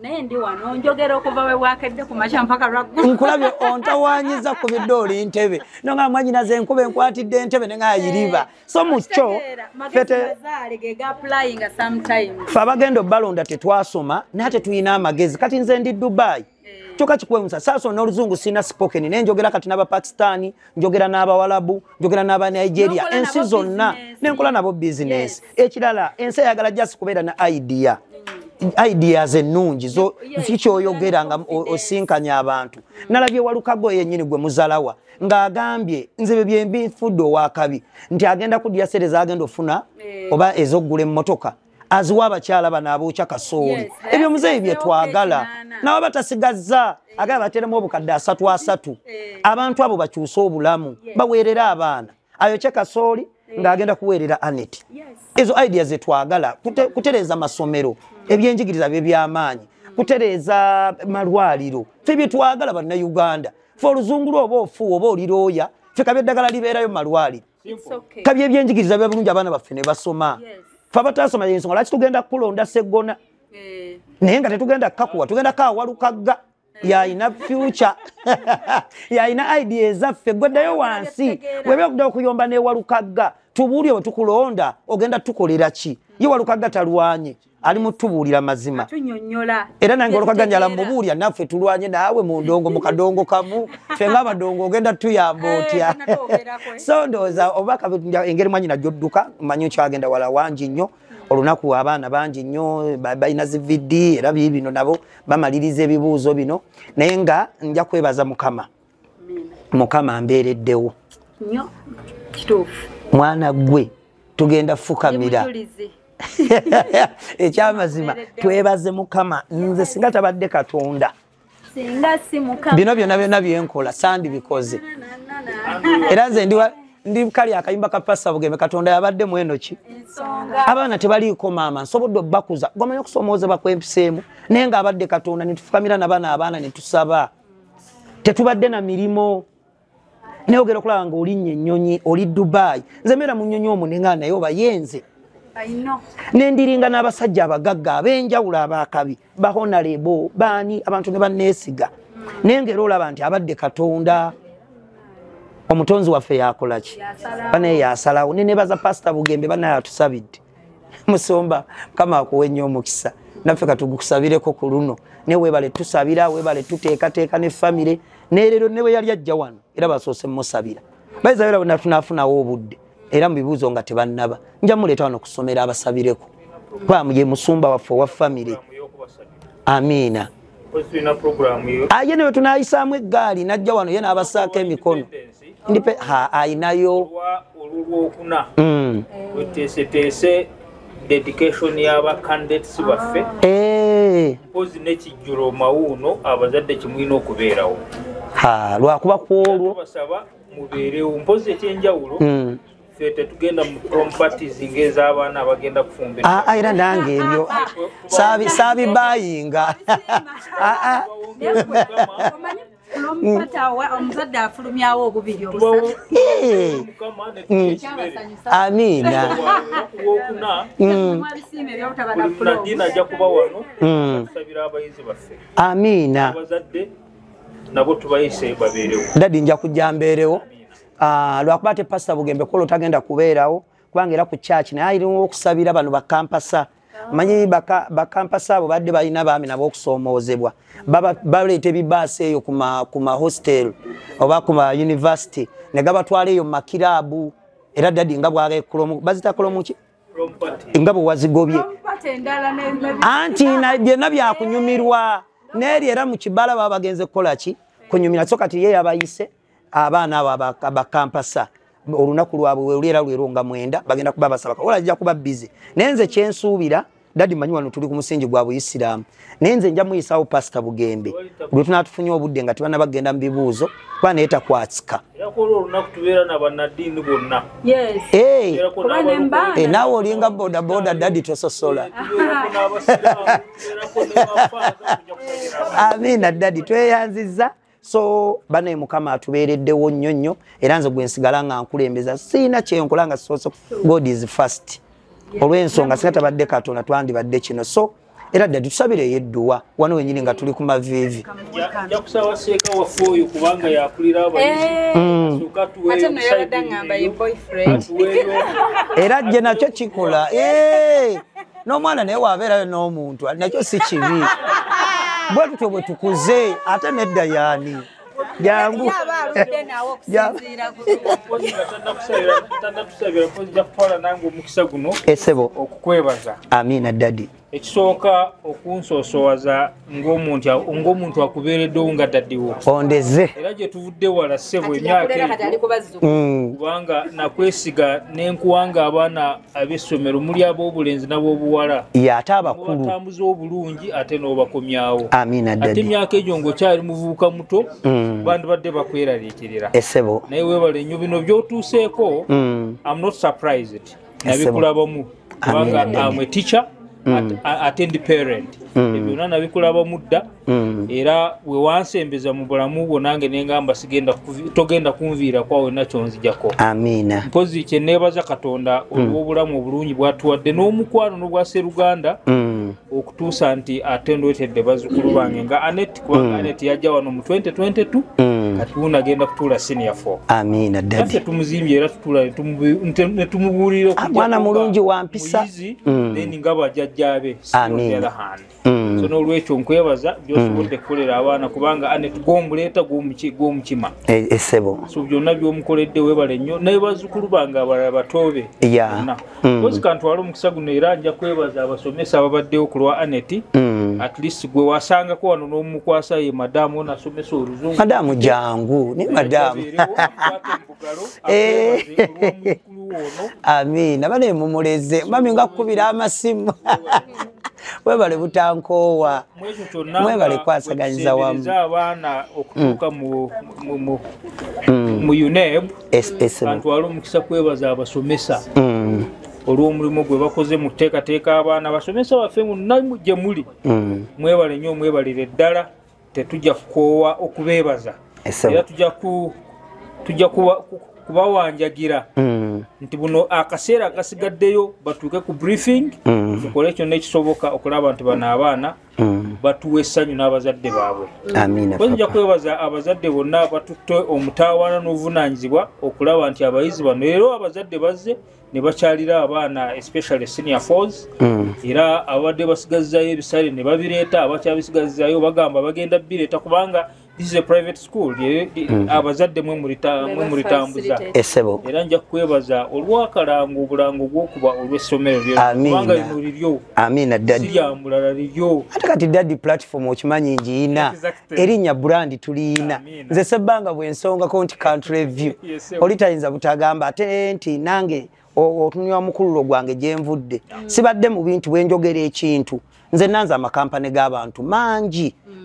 naye ndi wano njogera okuva we bwakedde ku makya mpaka lwaggu nkulabye ontawanyiza ku biddooli ntebe nonga mwanyina ze nkuba enkwatidde entebe ne ngayiriba so mukyo fete amazaale ge ga applyinga sometimes fe abagenda obbalonda tetwasoma naye tetuyina amagezi kati nze ndi Dubai choka chikwemusa sasa n'oluzungu sina spoken nenjogera kati n'aba Pakistani njogera n'abawalabu njogera n'aba Nigeria ensi zonna nenkola nabo business ekirala ensi yagala just kubeera na ideas ennungi zo zikyoyogera nga osinkanya abantu nalabye Walukago yennyini gwe muzalawa ng'agambye nze bye mbifudde owakabi nti agenda kudya sereza agenda ofuna oba ezoggula emmotoka aziwa abakyala bano abookya kasooli ebyo muzeeyi bye twagala nawe batasigazza agala bateremu obukadde 3 abantu abo bakyusa obulamu baweerera abaana ayokye kasooli ng'agenda kuweerera Anet ezo ideas ze twagala kutereeza masomero ebyenjigiriza bye by'amaanyi kutereeza malwaliro fe bye twagala bannayuganda fe oluzungu lwoba ofuwa oba olirooya fe kabi eddagala libeerayo mu malwaliro kabi ebyenjigiriza bya bulungi abaana baffe ne basoma fabatasoma yensonga laki tugenda kulonda Segona naye nga tetugenda kakuwa tugenda ka Walukaga yaina future yaina ideas zaffe gwaddayo wansi webe okudda okuyomba ne Walukaga tubuulire bwe tukulonda ogenda tukolera ki ye Walukaga talwanye ali mutubuulira mazima era nange Walukaga njala mubuulya naffe tulwanye naawe mu ndongo mu kadongo kamu ffe ng'abadongo ogenda tuyamba otya so ndowooza obaka engeri mwanyina gyodduka manyi kyagenda wala wangi nnyo olunaku abaana bangi nnyo balina zividi era bino nabo bamaliriza ebibuuzo bino naye nga nja kwebaza Mukama mbeereddewo mwana gwe tugenda fukamira ekyamazima twebaze Mukama nze singa tabadde Katonda bino byonna byenkola sandi bikoze era nze ndi kali akayimba ka Passa Bugembe Katonda yabadde mu enoki abaana tebaliiko maama nsobodde obbakuza gomanya okusomoozebwa kwempiseemu naye nga abadde Katonda ne tufukamira abaana ne tusaba tetubadde na mirimo neogera okulaba nga olinnye ennyonyi oli Dubai nze mbeera mu nnyonyi omwo nenga naye oba yenze nendiringa n'abasajja abagagga ab'enjawulo abakabi bahonalebo baani abantu ne banneesiga naye ngera olaba nti abadde Katonda omutonzi waffe yakola ki banaye yasalawo nenebaza Pastor Bugembe banaye atusabidde musomba Mukama akuwe nnyo omukisa naffe katugukusabireko ku luno ne weebale tusabira weebale tuteekateeka ne famire nerero ne we yali ajja wano era basoose musabira bayizabira bonna tunafunawo obudde era mu bibuuzo nga tebannaba nja muleeta wano kusomera abasabireko kuba ye musumba waffe wa famire amiina aye ne we tunayisaamu eggaali najja wano ye n'abasaako emikono ndipe ayinayo olulwokuna weteeseteese dedication y'aba candidates baffe mpozi n'ekijjulo mawuuno abazadde kimulina okubeerawo lwakuba kwolwo basaba mubeerewo mpozi ekyenjawulo fete tugenda mu parties ngeza abana abagenda kufumbira era nange ebyo sabi bayinga omuzadde afulumyawo obubiri amina nadina ajja kuba wano tusabira abayizi baffe amina abazadde nabo tubayise babeerewo dadi nja kujja mbeerewo lwakuba te pasita Bugembe kolo tagenda kubeerawo kubanga era ku church naye ayiriwo okusabira bano bakampasa manyi bakampasa abo badde balina baami nabo okusoomoozebwa baleeta ebibaasi eyo ku ma hostel oba ku ma university ne gabatwala eyo mu makiraabu era dadi nga bwagekolomu bazita kolomuki nga bwe wazigobye anti byonna byakunyumirwa neeri era mu kibala baba bagenze kukola ki kunyumira so kati ye yabayise abaana abo abakampasa olunaku lwabwe weruliera lwerunga mwenda bagenda kuba basabaka wala ajja kuba busy nenze kyensuubira dadi manyi wano tuli ku musingi gwa Buyisiraamu nenze nja muyisawo pasita Bugembe bwe tunatufunye obudde nga tibana bagenda mu bibuuzo kuba neeta kwatsika yakolo olunaku tubeera n'abannaddiini bonna naawe olinga bodaboda dadi tososola amina dadi tweyanziza so banaye mukama atubeereddewo nnyo nnyo era nze gwe nsigala nga nkulembeza siina kyenkola nga soso God is first olw'ensonga singa tabadde Katonda twandibadde kino so era dadi tusabireyo edduwa wano wenyini nga tuli ku maviivi njakusaba seeka waffe oyo kubanga yakulira abayizi era jje nakyo kikola n'omwana naye wabeerayo n'omuntu nakyo si kibi bwe tutyo bwe tukuze ate nedda yaani jangu esebo okukwebaza amina dadi ekisooka okunsoosowaza ng'omuntu akubeereddewo nga daddiwo ondeze era gye tuvudde wala ssebo emyaka kubanga nakwesiga n'enkuwanga abaana ab'essomero muli ab'obulenzi n'ab'obuwala ate abakulu batambuza obulungi ate n'obakomyawo amina dadi ate emyaka egyo ng'okyali muvubuka muto bandibadde bakweraliikirira esebo naye weebale nnyo bino by'otuuseeko I'm not surprised nabikulabamu kubanga I'm a teacher ate ndi parent byonna nabikulabamu dda era we wansembeza mu bulamu bwo nange nengamba togenda kunviira kwa wena kyonzijako amina mpozi kyeneebaza Katonda olw'obulamu obulungi bwatuwadde n'omukwano n'obwa Sseruganda okutuusa nti ate ndwetedde bazzukulu bange nga Anet kubanga Anet yajja wano mu 2022 kati wuno agenda kutuula senior 4 amina dadi kati tumuzimbye era tutula ne tumubuulira mwana mulungi wampisa then nga bajjajjaabe amina so n'olwekyo nkwebaza by'osobodde kukolera abaana kubanga Anet gw'omuleeta gw'omukima esebo so byonna by'omukoledde weebale nnyo naye bazzukulu bange abalala batoobe kozi kantwala omukisa guno era nja kwebaza abasomesa ababaddewo ku lwa Anet at least gwe wasangako wano n'omukwasa ye madamu onasomesa oluzungu madamu jangu ni madamu amina bane mumuleze mami nga kukubira amasimu webale butankowa mwebale kwasaganyiza wamu abaana okutuuka mu UNEB bantwala omukisa kwebaza abasomesa olw'omulimu gwe bakoze mu kuteekateeka abaana abasomesa baffe munamu gye muli mwebale nnyo mwebalire ddala tetujja kukoowa okubeebaza era tujja kubawanjagira nti buno akaseera akasigaddeyo batuuke ku briefing tukole kyonna ekisoboka okulaba nti bano abaana batuwa essanyu n'abazadde baabwe nja kwebaza abazadde bonna batutte omutawaana n'obuvunaanyizibwa okulaba nti abayizi bano era abazadde bazze ne bakyalira abaana especially senior 4s era abadde basigazizaayo ebisale ne babireeta abakyabisigazizayo bagamba bagenda bireeta kubanga this is a private school abazadde mwe mulitambuza era nja kwebaza olwakalango obulango gwokuba olw'essomero kubanga lino liryo siryamulala liryo ate kati dadi platform okimanyi ngiina erinnya brand tuliina nze sebbanga bwensongako nti country view oli tayinza butagamba ate nti nange otunywa mukululo gwange gyenvudde sibadde mu bintu bwenjogera ekintu nze nanze amakampani g'abantu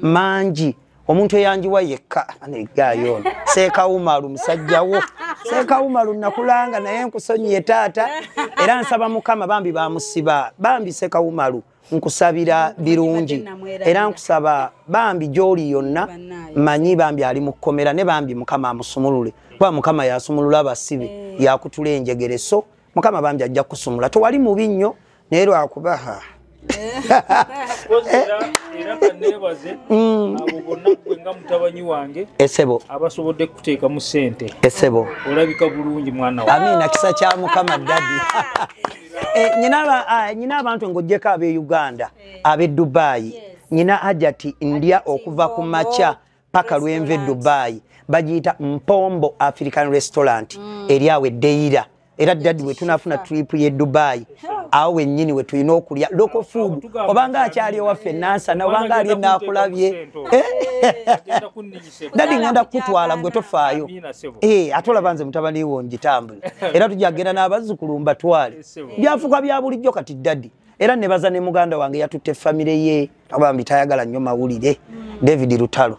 mangi omuntu eyanjiwa yekka anegayo Seekawumalu musajjawo Seekawumalu nakulanga naye nkusonyiye taata era nsaba Mukama bambi bamusiba bambi Seekawumalu nkusabira birungi era nkusaba bambi gy'oli yonna manyi bambi ali mu kkomera ne bambi Mukama amusumulule kuba Mukama yasumulula abasibe yakutula enjegere so Mukama bambi ajja kusumula tewali mubi nnyo naye lwakubaha era kanebaze abo bonna gwenga mutabanyi wange esebo abasobodde kuteeka mu ssente esebo olabika bulungi mwana wa amina kisa kya Mukama dadi nyina abantu ng'oggyeko ab'e Uganda ab'e Dubai nyina ajati ndya okuva ku macha paka lwenve Dubai bagiyita Mpombo African Restaurant eri awo eddeira era dadi we tunafuna trip ye Dubai awo wennyini we tulina okulya local food obanga akyali ewaffe Nansana obanga ali naakulabye dadi ngenda kutwala gwe tofaayo ate olaba nze mutabani wo njitambule era tujja kgenda n'abazzukulu mbatwale byafuuka bya bulijjo kati dadi era ne baza ne muganda wange yatutte famire ye abambi tayagala nnyo mawulire David Lutalo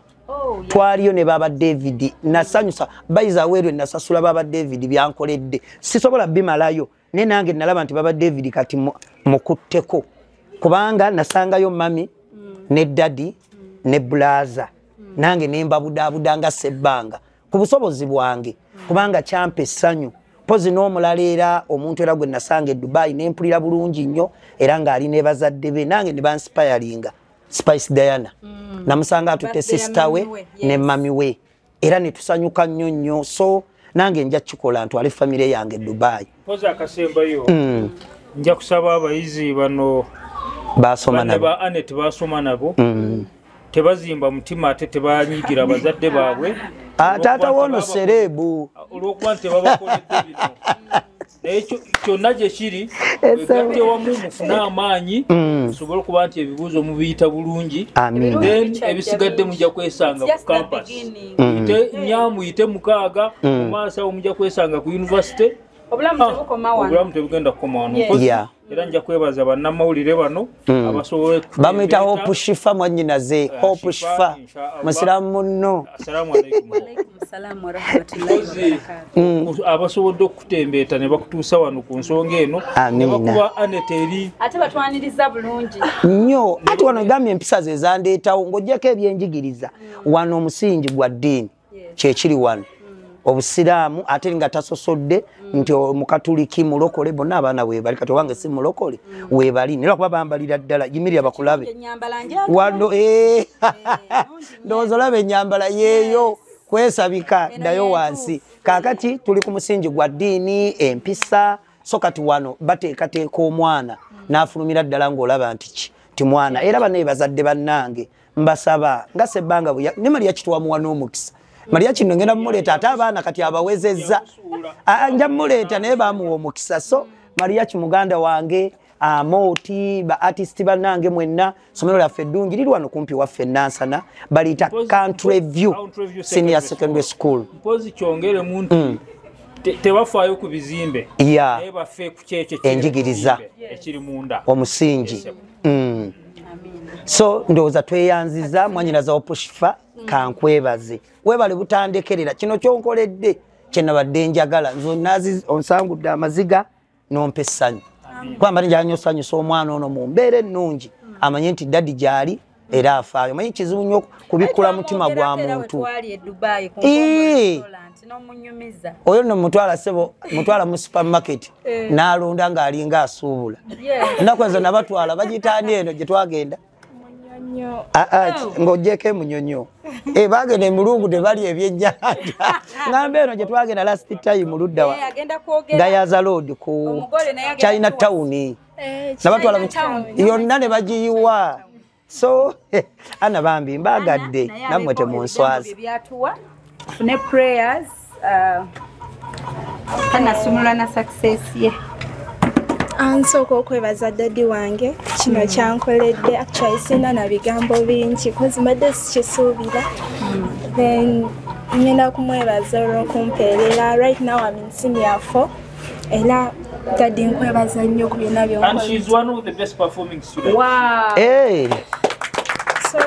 twaliyo ne baba David nasanyusa bayiza weerwe nasasula baba David byankoledde sisobola bimalayo ne nange nalaba nti baba David kati mukutteko kubanga nasangayo mami ne daddy ne blaza nange nemba budabudanga sebbanga ku busobozi bwange kubanga kyampe essanyu pozi n'omulala era omuntu era gwe nasanga e Dubai nempulira bulungi nnyo era ng'ali ne bazadde be nange ne banspiringa Spice Diana namusanga atutte sister we ne mami we era ne tusanyuka nnyo nnyo so nange nja kikola ntwale famire yange e Dubai pozi akasembayo nja kusaba abayizi bano basoma nabo ba Anet basoma nabo tebazimba mutima ate tebanyigira bazadde baabwe taata wono serebu olwokuba nti babakoledde bino ekyo kyonna gye kiri wegatte wamu mufuna amaanyi musobole okuba nti ebibuuzo mubiyita bulungi then ebisigadde mujja kwesanga ku campus yite nyamu yite mukaaga mu maaso awo mujja kwesanga ku university obulamu tebugenda kukoma wano era nja kwebaza bannamawulire bano abasobole bamuyita Hope Shifa mwannyinaze Hope Shifa musiraamu munno abasobodde okutembeeta ne bakutuusa wano ku nsonga eno ne bakuba Anet eri ate batwaniriza bulungi nnyo ati wano gambye empisa ze zandeetawo ng'oggyeko ebyenjigiriza wano omusingi gwa ddiini kyekiri wano obusiraamu ate nga tasosodde nti omukatuliki mulokole bonna abaana weebali kati owange si mulokole weebali naye lwakuba bambalira ddala yimirira bakulabe wano ndowooza olaba ennyambala yeeyo kwesabika ddayo wansi kaakati tuli ku musingi gwa ddiini empisa so kati wano bateekateeka omwana n'afulumira ddala ng'olaba nti ti mwana era banaye bazadde bannange mbasaba nga sebbanga ne Maria kitwamuwa n'omukisa Maria kino ngenda mmuleeta ate abaana kati abawezezza nja mmuleeta naye bamuwa omukisa so Maria kimuganda wange Moti ba artist bannange mwenna somero lyaffe eddungi liri wano kumpi waffe Nansana baliyita Country View Senior Secondary School mpozi kyongere muntu tebafaayo ku bizimbe naye baffe ku kyekyo enjigiriza ekiri munda omusingi so ndowooza tweyanziza mwannyinaza Hope Shifa kankwebaze webale butandekerera kino kyonkoledde kyenabadde njagala nze onsangudde amaziga nompa essanyu kwamba njagala osanyusa omwana ono mu mbeera ennungi amanye nti dadi gyali era afaayo manyi kizibu nnyo kubikkula mutima gwa muntu oyo no mutwala sebo mutwala mu supermarket n'alonda ng'alinga asuubula ennaku ezo nabatwala bagitaani eno gye twagenda ng'oggyeko emunyonyo bagenda emulungu tebali ebyennyanja ngamba eno gye twagenda last time ludda Gayaza Road ku China Town nabatwala yonna ne bagiyiwa so ana bambi mbagadde nammwe temunswaza tufune prayers kanasumula na success ye ansooka okwebaza dadi wange kino kyankoledde actually sina na bigambo bingi kozi mbadde sikisuubira then ngenda kumwebaza olw'okumpeerera right now I'm in senior 4 era dadi nkwebaza nnyo ku byonna byonkola and she's one of the best performing students wow hey so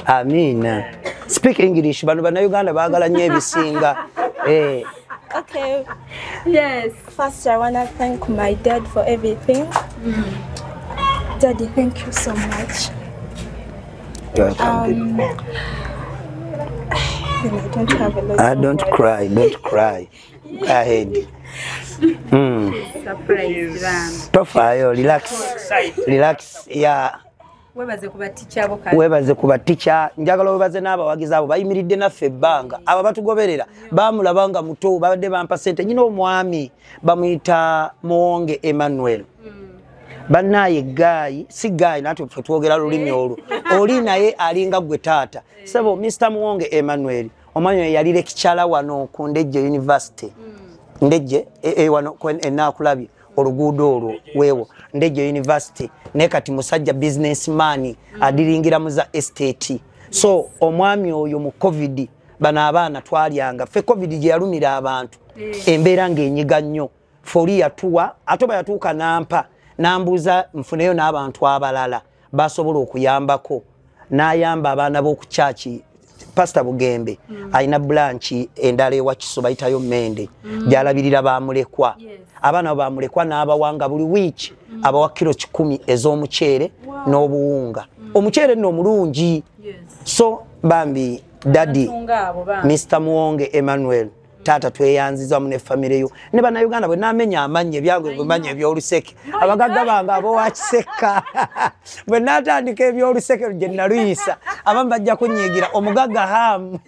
Amina. Speak English. Bano bana Uganda bagala nnyo ebisinga. Okay. Yes. First, I want to thank my dad for everything. Daddy, thank you so much. I don't have a lot. Don't cry. Don't cry. Go ahead. Surprise. Profile, relax. Yeah. Webaze kuba teacher njagala webaze n'abawagizi abo bayimiridde naffe ebbanga abo batugoberera bamulabanga muto babadde bampa sente nyina omwami bamuyita Muwonge Emmanuel bannaye Guy si Guy natwe twogera lulimi olwo oli naye alinga gwe taata sebo Mr. Muwonge Emmanuel omanyo yali lecturer wano ku Ndejje University Ndejje wano enakulabye oluguudo olwo weewo Ndejje University ne kati musajja businessman adiringira muza estate so omwami oyo mu covid bana abaana twalyanga fe covid gye yalumira abantu embeera ng'enyiga nnyo foli yatuwa atoba yatuuka nampa nambuuza nfuneyo n'abantu abalala basobola okuyambako n'ayamba abaana b'oku chachi Pastor Bugembe alina branch endala ewa Kiso bayitayo Mende gyalabirira bamulekwa abaana bamulekwa n'abawanga buli week abawa kilo 10 ez'omuceere n'obuwunga omuceere nno omulungi so bambi daddy Mr. Muwonge Emmanuel tata tweyanziza mu ne family yo ne bana Uganda bwe namenya amanye byange bumanye ebyoluseke abagagga banga abo wakiseka bwe natandika ebyoluseke gye naluyisa abamba ajja kunyigira omugagga ham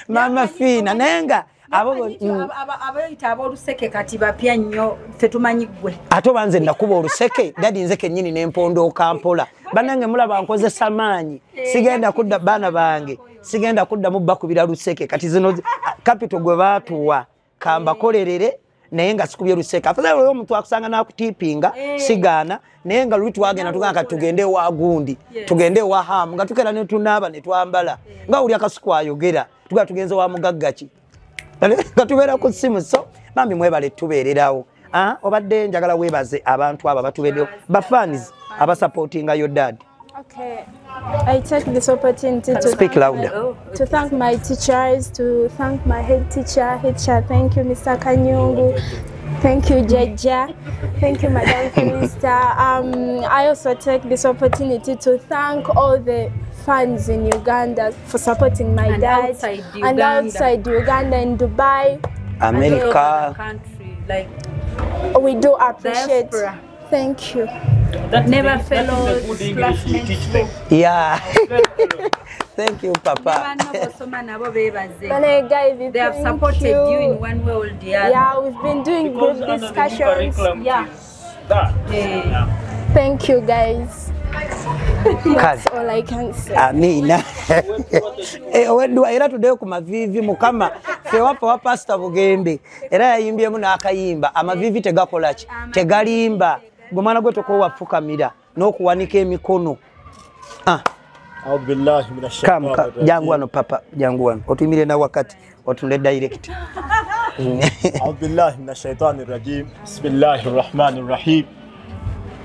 mama Fina nenga abayita aboluseke kati bapya nnyo ffe tumanyi ggwe ate banze nakuba oluseke dadi nzeke nnyini n'empondo kampola banange mulaba nkozesa maanyi sigenda kudda baana bange sigenda kudda mu bakubira luseke kati zino capital gwe baatuwa kamba kolerere naye nga sikubye luseke afadhali oyo omuntu akusanga nakutipinga sigana naye nga luli twagenda tugamba tugende wa gundi tugende wa hamu nga tukera ne tunaaba ne twambala nga uli akasuku ayogera tugenze wa mugaggaki katubera ku simu so bambi mwebale tubeererawo obadde njagala webaze abantu aba batubeddeo ba fans aba supporting your dad. Okay, I take this opportunity to speak louder. To thank my teachers, to thank my head teacher. Thank you, Mr. Kanyungu. Thank you, Jeja. Thank you, Madam Minister. I also take this opportunity to thank all the fans in Uganda for supporting my dad and outside Uganda in Dubai, America. Like we do appreciate. Thank you. That never fellows, yeah. Thank you, Papa. They have supported you in one way or the other. Yeah, we've been doing group discussions. Yeah. Thank you, guys. That's all I can say. Amina. Owedwa era tudeo ku mavivi mukama fewapa wa Pastor Bugembe era yayimbye mu nakayimba amavivi tegakolachi tegalimba gomana gwe toko wafukamira n'okuwanika emikono A'udhu billahi minash shaitani rajim. Jangu wano papa jangu wano otumire na wakati otule direct. A'udhu billahi minash shaitani rajim. Bismillahir rahmanir rahim.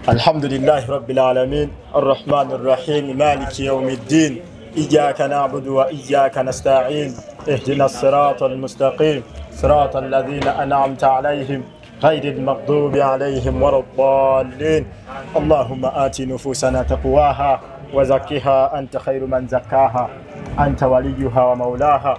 Alhamdulillahi rabbil alamin. Arrahmanir rahim. Maliki yawmiddin. Iyyaka na'budu wa iyyaka nasta'in. Ihdinas siratal mustaqim. Siratal ladzina an'amta 'alayhim غير المغضوب عليهم ولا الضالين. اللهم آت نفوسنا تقواها وزكها أنت خير من زكاها أنت وليها ومولاها.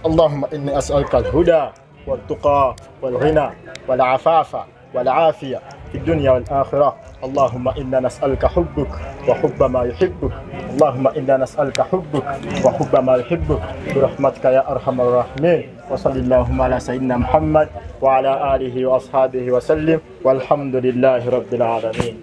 اللهم إني أسألك الهدى والتقى والغنى والعفاف والعافية في الدنيا والآخرة. اللهم إنا نسألك حبك وحب ما يحبك. اللهم إنا نسألك حبك وحب ما يحبك برحمتك يا أرحم الراحمين. وصلى اللهم على سيدنا محمد وعلى آله وأصحابه وسلم والحمد لله رب العالمين.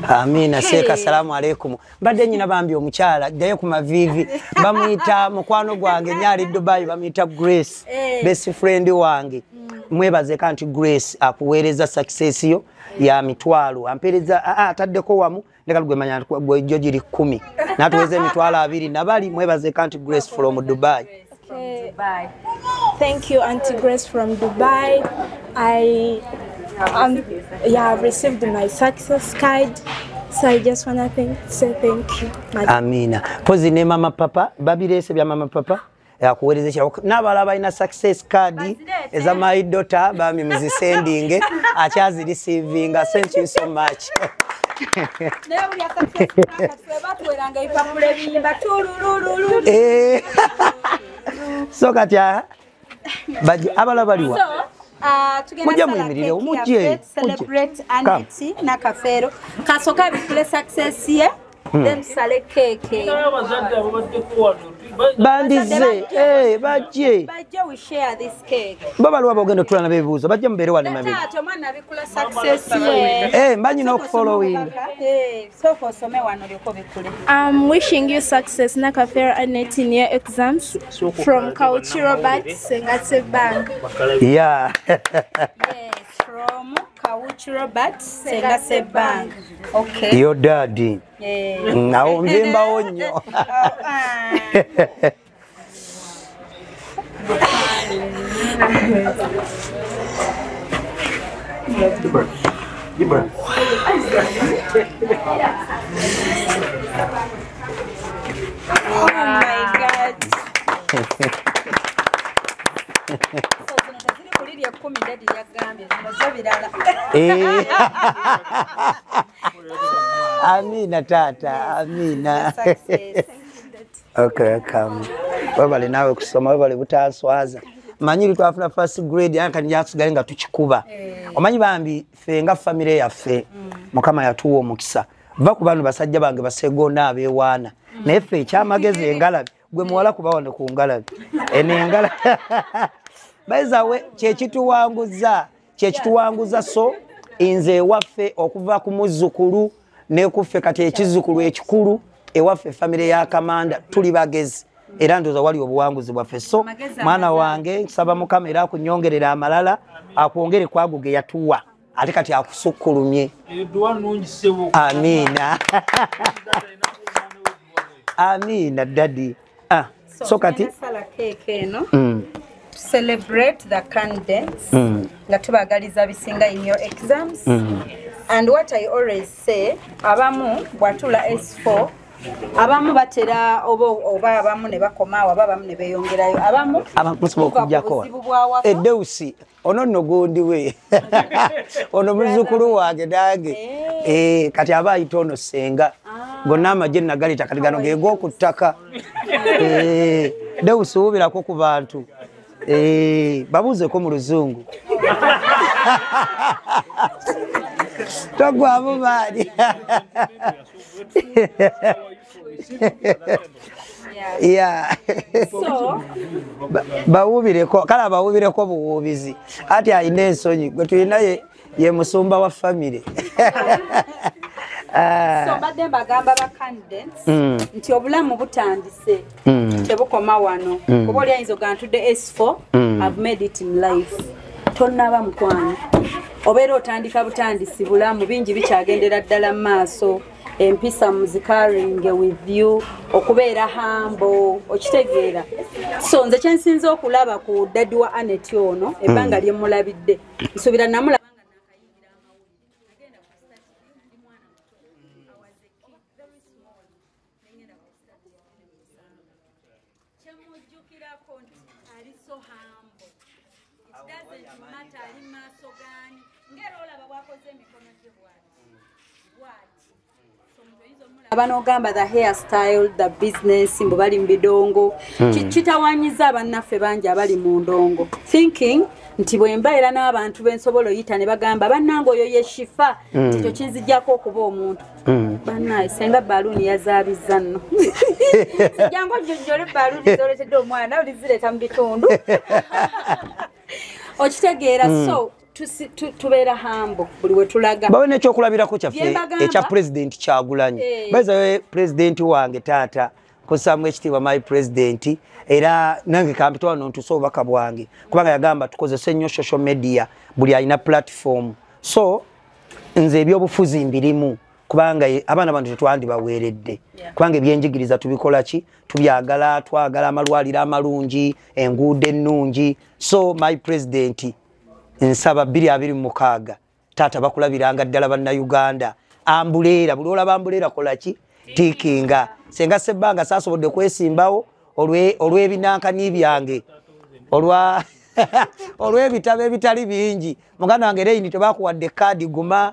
Amina seka salamu alaikum. Badde nyina bambi omukyala ddayo ku mavivi bamuyita mukwano gwange nyali Dubai bamuyita Grace best friend wange mwebaze kanti Grace akuweereza success yo ya mitwalo ampereza ataddeko wamu nekalugwe manya gwe jojiri 10 natuweze mitwalo 2 nabali mwebaze kanti Grace from Dubai. Okay, bye. Thank you, Auntie Grace from Dubai. I've received my success card. So I just want to say thank you. Amina. Pozi ne mama papa, babirese bya mama papa. Yakuwerezesha n'abala balina success card eza my daughter bami muzisendinge achazi receiving. Thank you so much. So katya baji abala baliwa mujja muyimirire omujje celebrate Aneti na Kafero kasoka bikule success ye then sale cake bandize bajje we share this cake baba lwa bagenda tulana bebuzo bajje mbere wane mabe tato mwana bikula success ye mbanyi no following so for some wano liko bikule. I'm wishing you success na Kafero Aneti in your exams from Kauchi Robert Sengate Bank. Yeah. Yes, from Kauchi Robert Sengate Bank. Okay. Your daddy. Yeah. Now mbimba onyo. Oh my God. Amina tata, amina. Okay, come. Wabale nawe kusoma wabale butaswaza. Manyiri twafuna first grade yankani yatusigale nga tukikuba. Omanyi bambi fe nga family yaffe mukama yatuwa omukisa. Va ku bantu basajja bange basegona abewana. Naye ffe ekyamagezi engalabi gwe muwala kuba wano ku ngalabi. Ene Baizawe kyekituwanguza so inze waffe okuva ku muzzukulu ne kuffe kati ekizzukulu ekikulu ewaffe family ya Kamanda tuli bagezi era ndoza wali obuwanguzi bwaffe so mwana wange nsaba mukama era akunyongerera amalala akwongere kwaguge yatuwa ate kati akusukkulumye amina amina daddy so kati sala cake no celebrate the candidates nga tubagaliza bisinga in your exams and what I always say abamu bwatula S4 abamu batera oba abamu ne bakomawo abamu ne beyongerayo abamu okujjako Deusi ono nogondi we ono muzukulu wange dage kati abayita ono senga gonna amagye nagalita kati gano gego okuttaka Deusi ubirako ku bantu babuze ko mu luzungu togwa mubali yeah so bawubireko kala bawubireko buwubizi ati ayine ensonyi gwe tulina ye musumba wa family so badde bagamba ba candidates nti obulamu butandise tebukoma wano kuba oli ayinza ogantudde S4 I've made it in life tonnaba mukwano obeera otandika butandisi bulamu bingi bikyagendera ddala mu maaso empisa muzikaringe with you okubeera humble okitegeera so nze kyensinza okulaba ku daddy wa Aneti ono ebbanga lyemulabidde nsuubira namulaba nga nakayingira amawulire agenda ku stati ndi mwana muto very small nengenda ku stati kyemujjukirako nti ali so humble it doesn't matter ali maaso gaani ngera olaba bwakoze emikono gye bwati abano gamba the hairstyle the business mbo bali mbidongo kitawanyiza abannaffe bangi abali mu ndongo thinking nti bwemba era n'abantu bensobolo yita ne bagamba bannange oyo yeshifa kyo kinzijjako okuba omuntu bannaye senga baluni yazaabiza nno jango jjole baluni zoletedde omwana olizireta mu bitundu okitegeera so tubeera hambo buli we tulaga bawone ekyokulabirako kyaffe ekya president Kyagulanyi baza president wange taata kosamu ekitiibwa my president era nange kampito wano ntuso obubaka bwange kubanga yagamba tukozese nnyo social media buli alina platform so nze ebyobufuzi mbirimu kubanga abaana bantu tetwandi baweeredde kubanga ebyenjigiriza tubikola ki tubyagala twagala amalwaliro amalungi enguudo ennungi so my president nsaba 2026 taata bakulabiranga ddala banna Uganda ambulera buli olaba ambulera kolaki tikinga senga sebbanga sasobodde kwesimbawo olw'ebinankani byange olw'ebitabo ebitali bingi muganda wange Reini tebakuwadde kaadi guma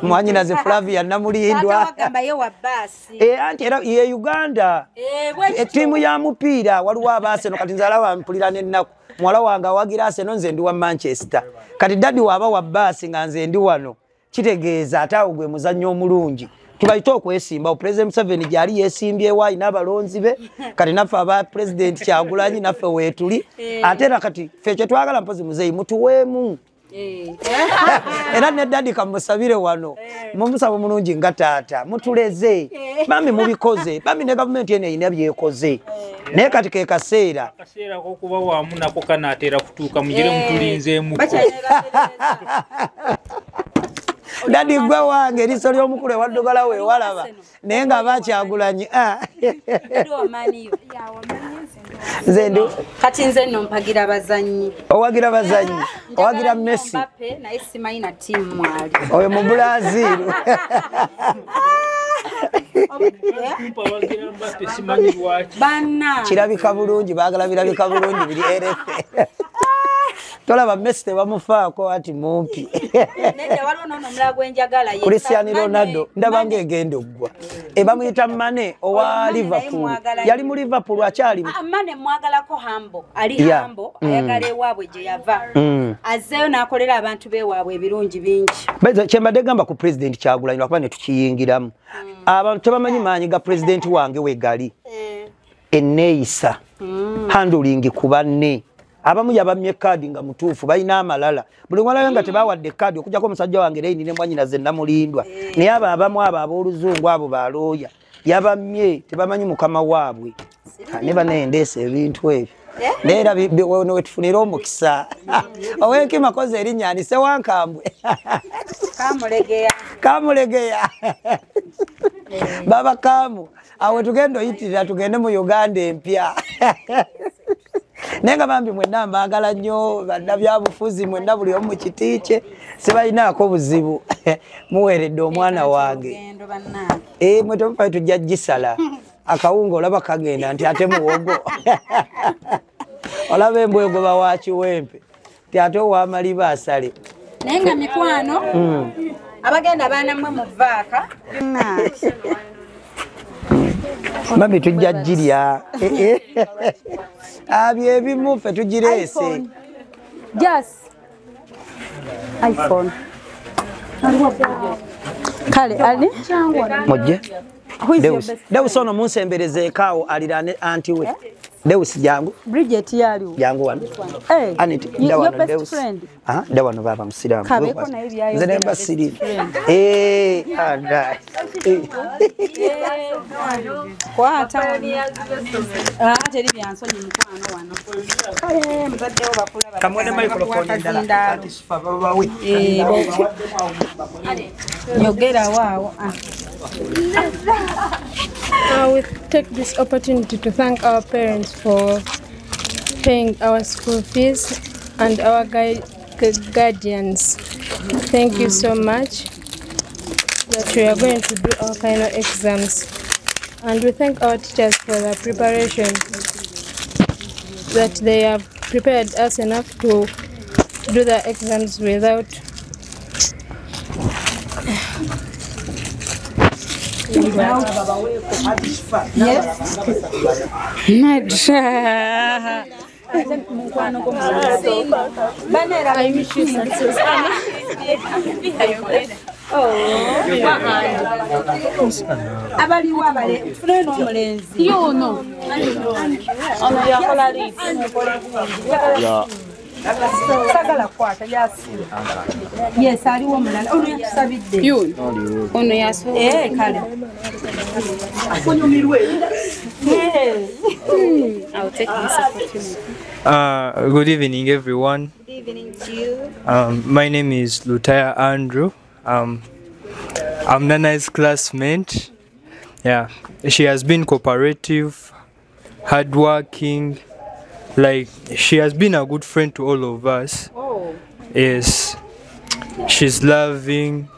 mwanyinaze Flavia Namulindwa anti era ye Uganda tiimu ya mupiira waliwo abaaseno kati nzala wampulira n'ennaku muwala wange awagira Arsenal nze ndi wa Manchester kati dadi waaba wa baasi nga nze ndi wano kitegeeza ate awo gwe muzannyo omulungi tubayita okwesimbawo President Museveni gyali yeesimbyewo alina abalonzi be kati naffe aba President Kyagulanyi naffe weetuli ate era kati ffe kye twagala mpozi muzeeyi mutuweemu era ne dadi kamusabire wano mumusaba mulungi nga taata mutuleze bambi mubikoze bambi ne gavumenti eno erina byekoze naye kati ke kaseera kokuba wamu nako kanaatera kutuuka mugire mutulinzeemuko dadi gwe wange eriiso ly'omukulu ewaddugala weewalaba naye nga Bakyagulanyi nze ndi kati nze nno mpagira bazannyi owagira bazannyi owagira Messi naye simanyi na ttiimu mwali oyo mu Brazil kirabika bulungi baagala birabika bulungi biri erefe tolaba Messi tebamufaako ati mumpi Cristiano Ronaldo ndabanga egenda oggwa ebamuyita Mane owa Liverpool yali mu Liverpool akyali Mane mwagalako hambo ali hambo ayagala ewaabwe gye yava azzeeyo n'akolera abantu beewaabwe ebirungi bingi kyembadde gamba ku President Kyagulanyi lwakuba ne tukiyingiramu abantu tebamanyi maanyi ga President wange wegali enneeyisa handling ku banne abamu yabamye kaadi nga mutuufu balina amalala buli mwalawe nga tebawadde kaadi okujjako omusajja wange Reini ne mwanyinaze Namulindwa naye abamu abo ab'oluzungu abo balooya yabamye tebamanyi mukama waabwe ne banendeesa ebintu ebyo neera wetufunira omukisa ow'enkima koze erinnya ani Sewankambwe Kamulegeya baba Kamu awe tugenda oyitirira tugende mu Uganda empya nenga bambi mwenna mbaagala nnyo bannabyabufuzi mwenna buli omu mu kiti kye sibalinaako buzibu muweeredde omwana wange mwe temufayo tujja gisala akawunga olaba kagenda nti ate muwogo olaba embwegoba wa Kiwempe ti ate owamaliba asale naye nga mikwano abagenda baana mmwe mu vaaka mami tujja girya byebimu ffe tugireese iPhone kale ali mujje Deus ono munsemberezeekaawo aliraane anti we Deus jangu Bridget yaliwo jangu wano Anit your best friend da wano baba musiramu kabeko na ebyayo nze nemba siri kwata teri byansonyi mukwano wano muzadde bakula kamwene microphone ndala sifa babawe nyogera waawo We take this opportunity to thank our parents for paying our school fees and our guardians. Thank you so much that we are going to do our final exams. And we thank our teachers for the preparation, that they have prepared us enough to do the exams without abaliwo abale fune n'omulenzi yono ono yakola sagala kwata yasiru yes aliwo omulala ono yatusabidde ono yasobola kale afunyumirwe I'll take this opportunity. Good evening, everyone. Good evening to you. My name is Lutaya Andrew. I'm Nana's classmate. Yeah, she has been cooperative, hardworking. Like, she has been a good friend to all of us. Oh. Yes, she's loving,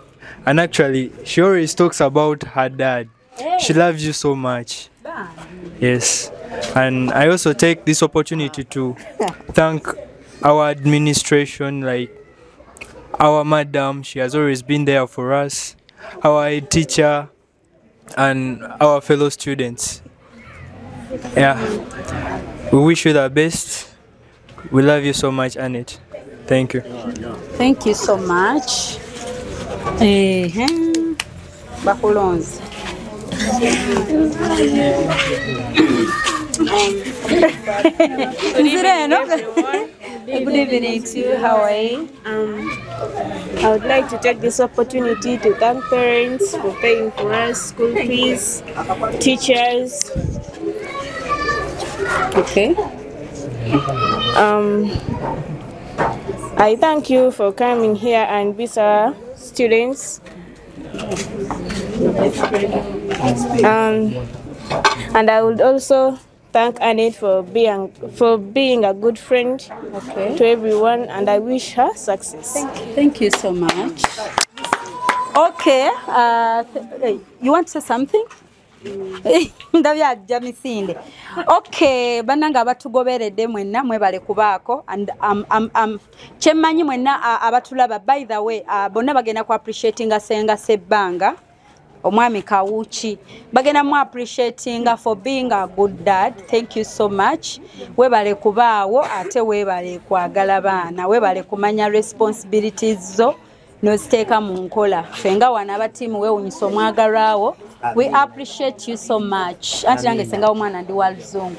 And actually, she always talks about her dad. She loves you so much. Yes. And I also take this opportunity to thank our administration, like our madam. She has always been there for us, our teacher, and our fellow students. Yeah. We wish you the best. We love you so much, Annette. Thank you. Thank you so much. Bakulonzi. Good evening to you. How are you? I would like to take this opportunity to thank parents for paying for us school fees, teachers. Okay. I thank you for coming here and be our students. And I would also thank Annette for being a good friend to everyone, and I wish her success. Thank you so much. Okay, you want to say something? Okay, bananga batugoberede mwenna mwebale kubaako and chemanyi mwenna abatulaba. By the way, bonna bagenda ku appreciating Senga Sebbanga omwami Kawuki, bagenda mu appreciating for being a good dad. Thank you so much. Webale kubaawo ate webale kwagala baana, webale kumanya responsibilities zo noziteeka mu nkola. Fenga wana abatiimu weewunyisa omwagalwawo. We appreciate you so much. Anti nange senga omwana ndi wa Luzungu.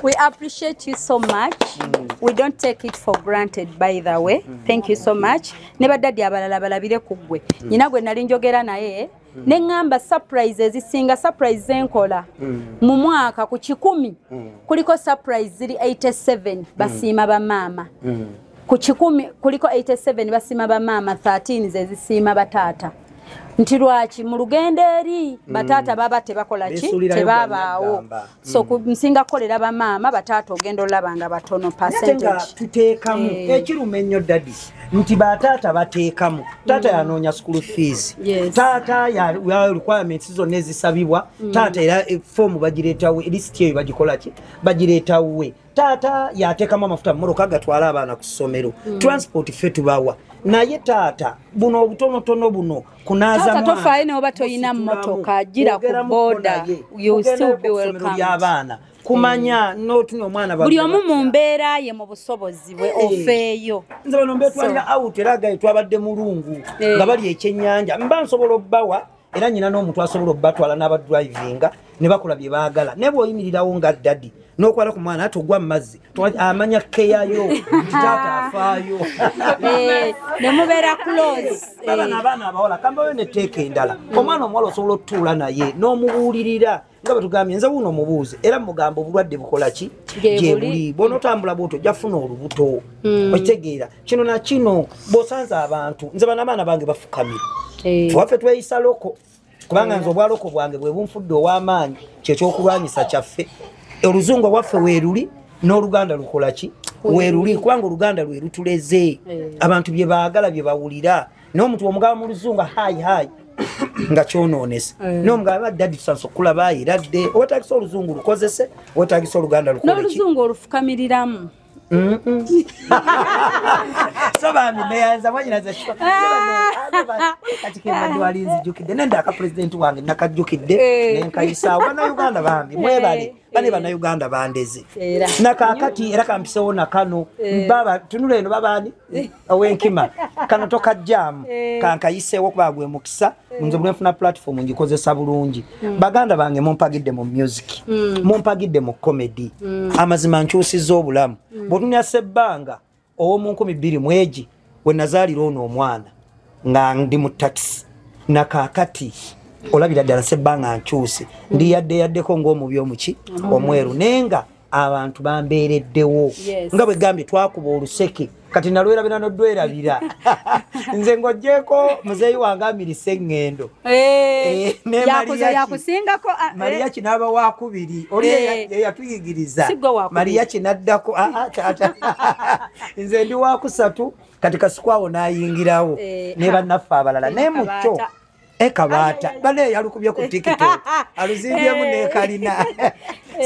We appreciate you so much. We don't take it for granted, by the way. Thank you so much. Neba dadi abalala balabire kugwe. Nyina gwe nali njogera naye. Nengamba surprises zisinga surprise enkola. Mu mwaka ku 10 kuliko surprise ziri 87 basiima ba mama. Ku 10 kuliko 87 basiima ba mama, 13 zezisiima batata. Nti lwaki mu lugendo eri batata baba tebakola ki tebabaawo. So ku nsinga kolera ba mama batata ogendo labanga batono percentage. Tuteekamu ekiruma nnyo dadi nti batata bateekamu. Tata yanoonya school fees. Tata ya requirements zonna ezisabibwa. Tata era form bagireetawo, list eyo bagikola ki bagireetawo. Tata yateekamu amafuta mmoroka gatwala abaana ku ssomero. Transport fe tubawa. Naye tata buno obutonotono buno kunaza mwana tata tofaine oba toyina mmotoka gira ku boda, you still be welcome y'abaana kumanya n'otuno omwana buli omu mu mbeera ye mu busobozi bwe ofeeyo. Nze bano mbetwalira out era gaye twabadde mulungu nga bali ekyennyanja mba nsobola obbawa era nyina n'omuntu asobola obbatwala n'abadrivinga ne bakola bye baagala ne bw'oyimirirawo nga dadi n'okwala ku mwana ate ogwa mu mazzi amanya keyayo tata afaayo ne mubeera close. Abaana abawala kambayo netteeka endala omwana omuwala osobola otutuula naye n'omubuulirira nga batugambye nze wuno omubuuze era mugamba obulwadde bukola ki gye buli bw'onootambula bw'otyo ojja kufuna olubuto okitegeera kino na kino bw'osanze abantu nze bana abaana bange bafukamira waffe tweyisa loko kubanga nze obwaloko bwange bwe bunfudde ow'amaanyi kyekyokulwanyisa kyaffe. Oluzungu waffe weeruli n'Oluganda lukola ki weeruli kubanga Oluganda lwe lutuleze abantu bye baagala bye bawulira. N'omuntu omugaba mu Luzungu hayi nga kyonoonese n'omugaba dadi tusanso kulaba iradde wetagisa Oluzungu lukozese wetagisa Oluganda lukole ki n'Oluzungu olufukamiriramu. Soba mmeyanza mwanyina za shwa katika mandwali nzijukidde nenda aka president wange nakajukidde nenkayisa wana Uganda bambi mwebale bane bana Uganda bandeze nakakati era kampisewo nakano baba tunule eno babani awenkima kano toka jam kankayisewo kubagwe mukisa nze mwenfuna platform ngikozesa bulungi baganda bange mumpagidde mu music mumpagidde mu comedy amazima nkyusiza obulamu botunya Sebbanga owo mu 12 mweji we nazalira ono omwana nga ndi mu taxi nakakati olabira ddala Sebbanga nkyuse ndi yaddeko ng'omubi omuki omweru nenga abantu bambeereddewo nga bwe gambye twakuba oluseke kati nalwera bina nodwerabira nze ngojeko muzeyi wange amirise ngendo yakusingako Maria kinaba wakubiri oli yatuyigiriza Maria kinaddako nze ndi wakusatu katika sikwawo nayingirawo ne bannaffe abalala ne mucyo ekabata bane yalukubye ku TikTok aluzimbyemu ne kalina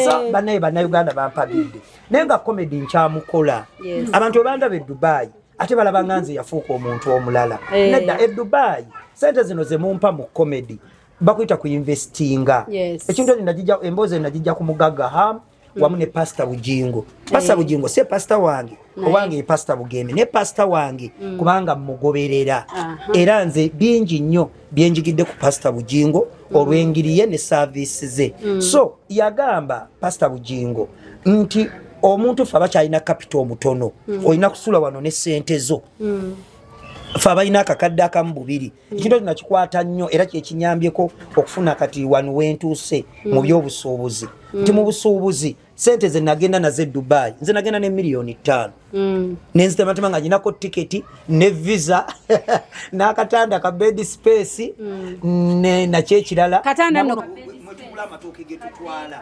so bane Uganda bampadde nenga comedy nkyamukola abantu banda be Dubai ate balaba nganze yafuuka omuntu omulala nedda e Dubai sente zino ze mumpa mu comedy bakuita ku investinga ekintu najija emboze najija ku Mugaga Ham wamu ne Pastor Bujingo Pastor Bujingo se pastor wange owange Pastor Bugeme ne pastor wange kubanga mugoberera era nze bingi nnyo byenjigidde ku Pastor Bujingo olwengiriye ne service ze so yagamba Pastor Bujingo nti omuntu fa bakyalina capital omutono olina kusula wano ne sente zo fa balina akakadde akamu bubiri ekintu kinakikwata nnyo era kyekinyambyeko okufuna kati wano wentuuse mu byobusuubuzi nti mu busuubuzi sente ze nagenda naze Dubai nze nagenda ne $5,000,000 nenzitematema nga nyinako tiketi ne visa n'akatanda ka bed space ne nakyekirala katanda no mwetugula amatooke getutwala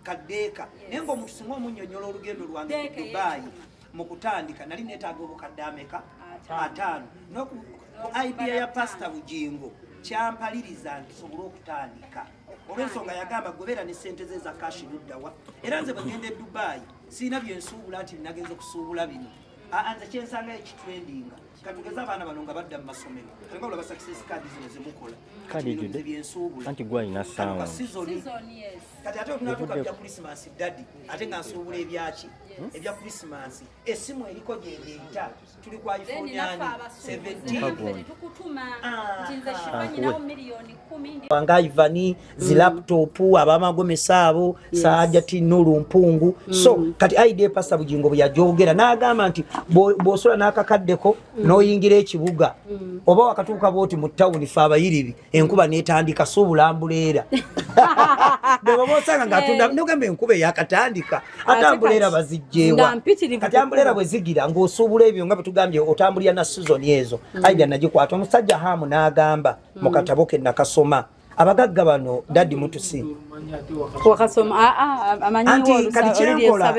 kadeeka naye ng'omuntu singa omunnyonnyola olugendo lwange ku Dubai mu kutandika nali neetaaga obukadde ameka 5 no ku idea ya Pastor Bujingo kyampaliriza nsobola okutandika olw'ensonga yagamba gobeera ne sente ze za kashi luddawa era nze bwe ngenda e Dubai siina byensuubula nti nagenze kusuubula bino nze kyensanga ekitrendinga katugeza abaana bano nga badda mu masomero nga olaba success card zino zemukola kadi byensuubula anti gwalina saawa kati ate otunatuuka bya Christmas daddy ate nga nsuubula ebyaki ebya Christmas esimu eriko gyendeyita tuli ku iPhone 17 wanga Ivani zi laptop abamagomesa abo Saajati Nuru Mpungu so kati idea Pastor Bujingo byajogera n'agamba nti bw'osola n'akakaddeko n'oyingira ekibuga oba wakatuuka bwoti mu town fa abayiribi enkuba n'etandika suubula ambuleera bw'obosanga ng'atunda n'ogamba enkuba eyakatandika ate ambuleera bazijjeewa kati ambuleera bwe zigira ng'osuubula ebyo nga bwe tugambye otambulira na season ezo idea nagikwata omusajja Hamu n'agamba mu katabo ke nakasoma abagagga bano daddy mutusi wakasoma amanyiwo kati kyenkola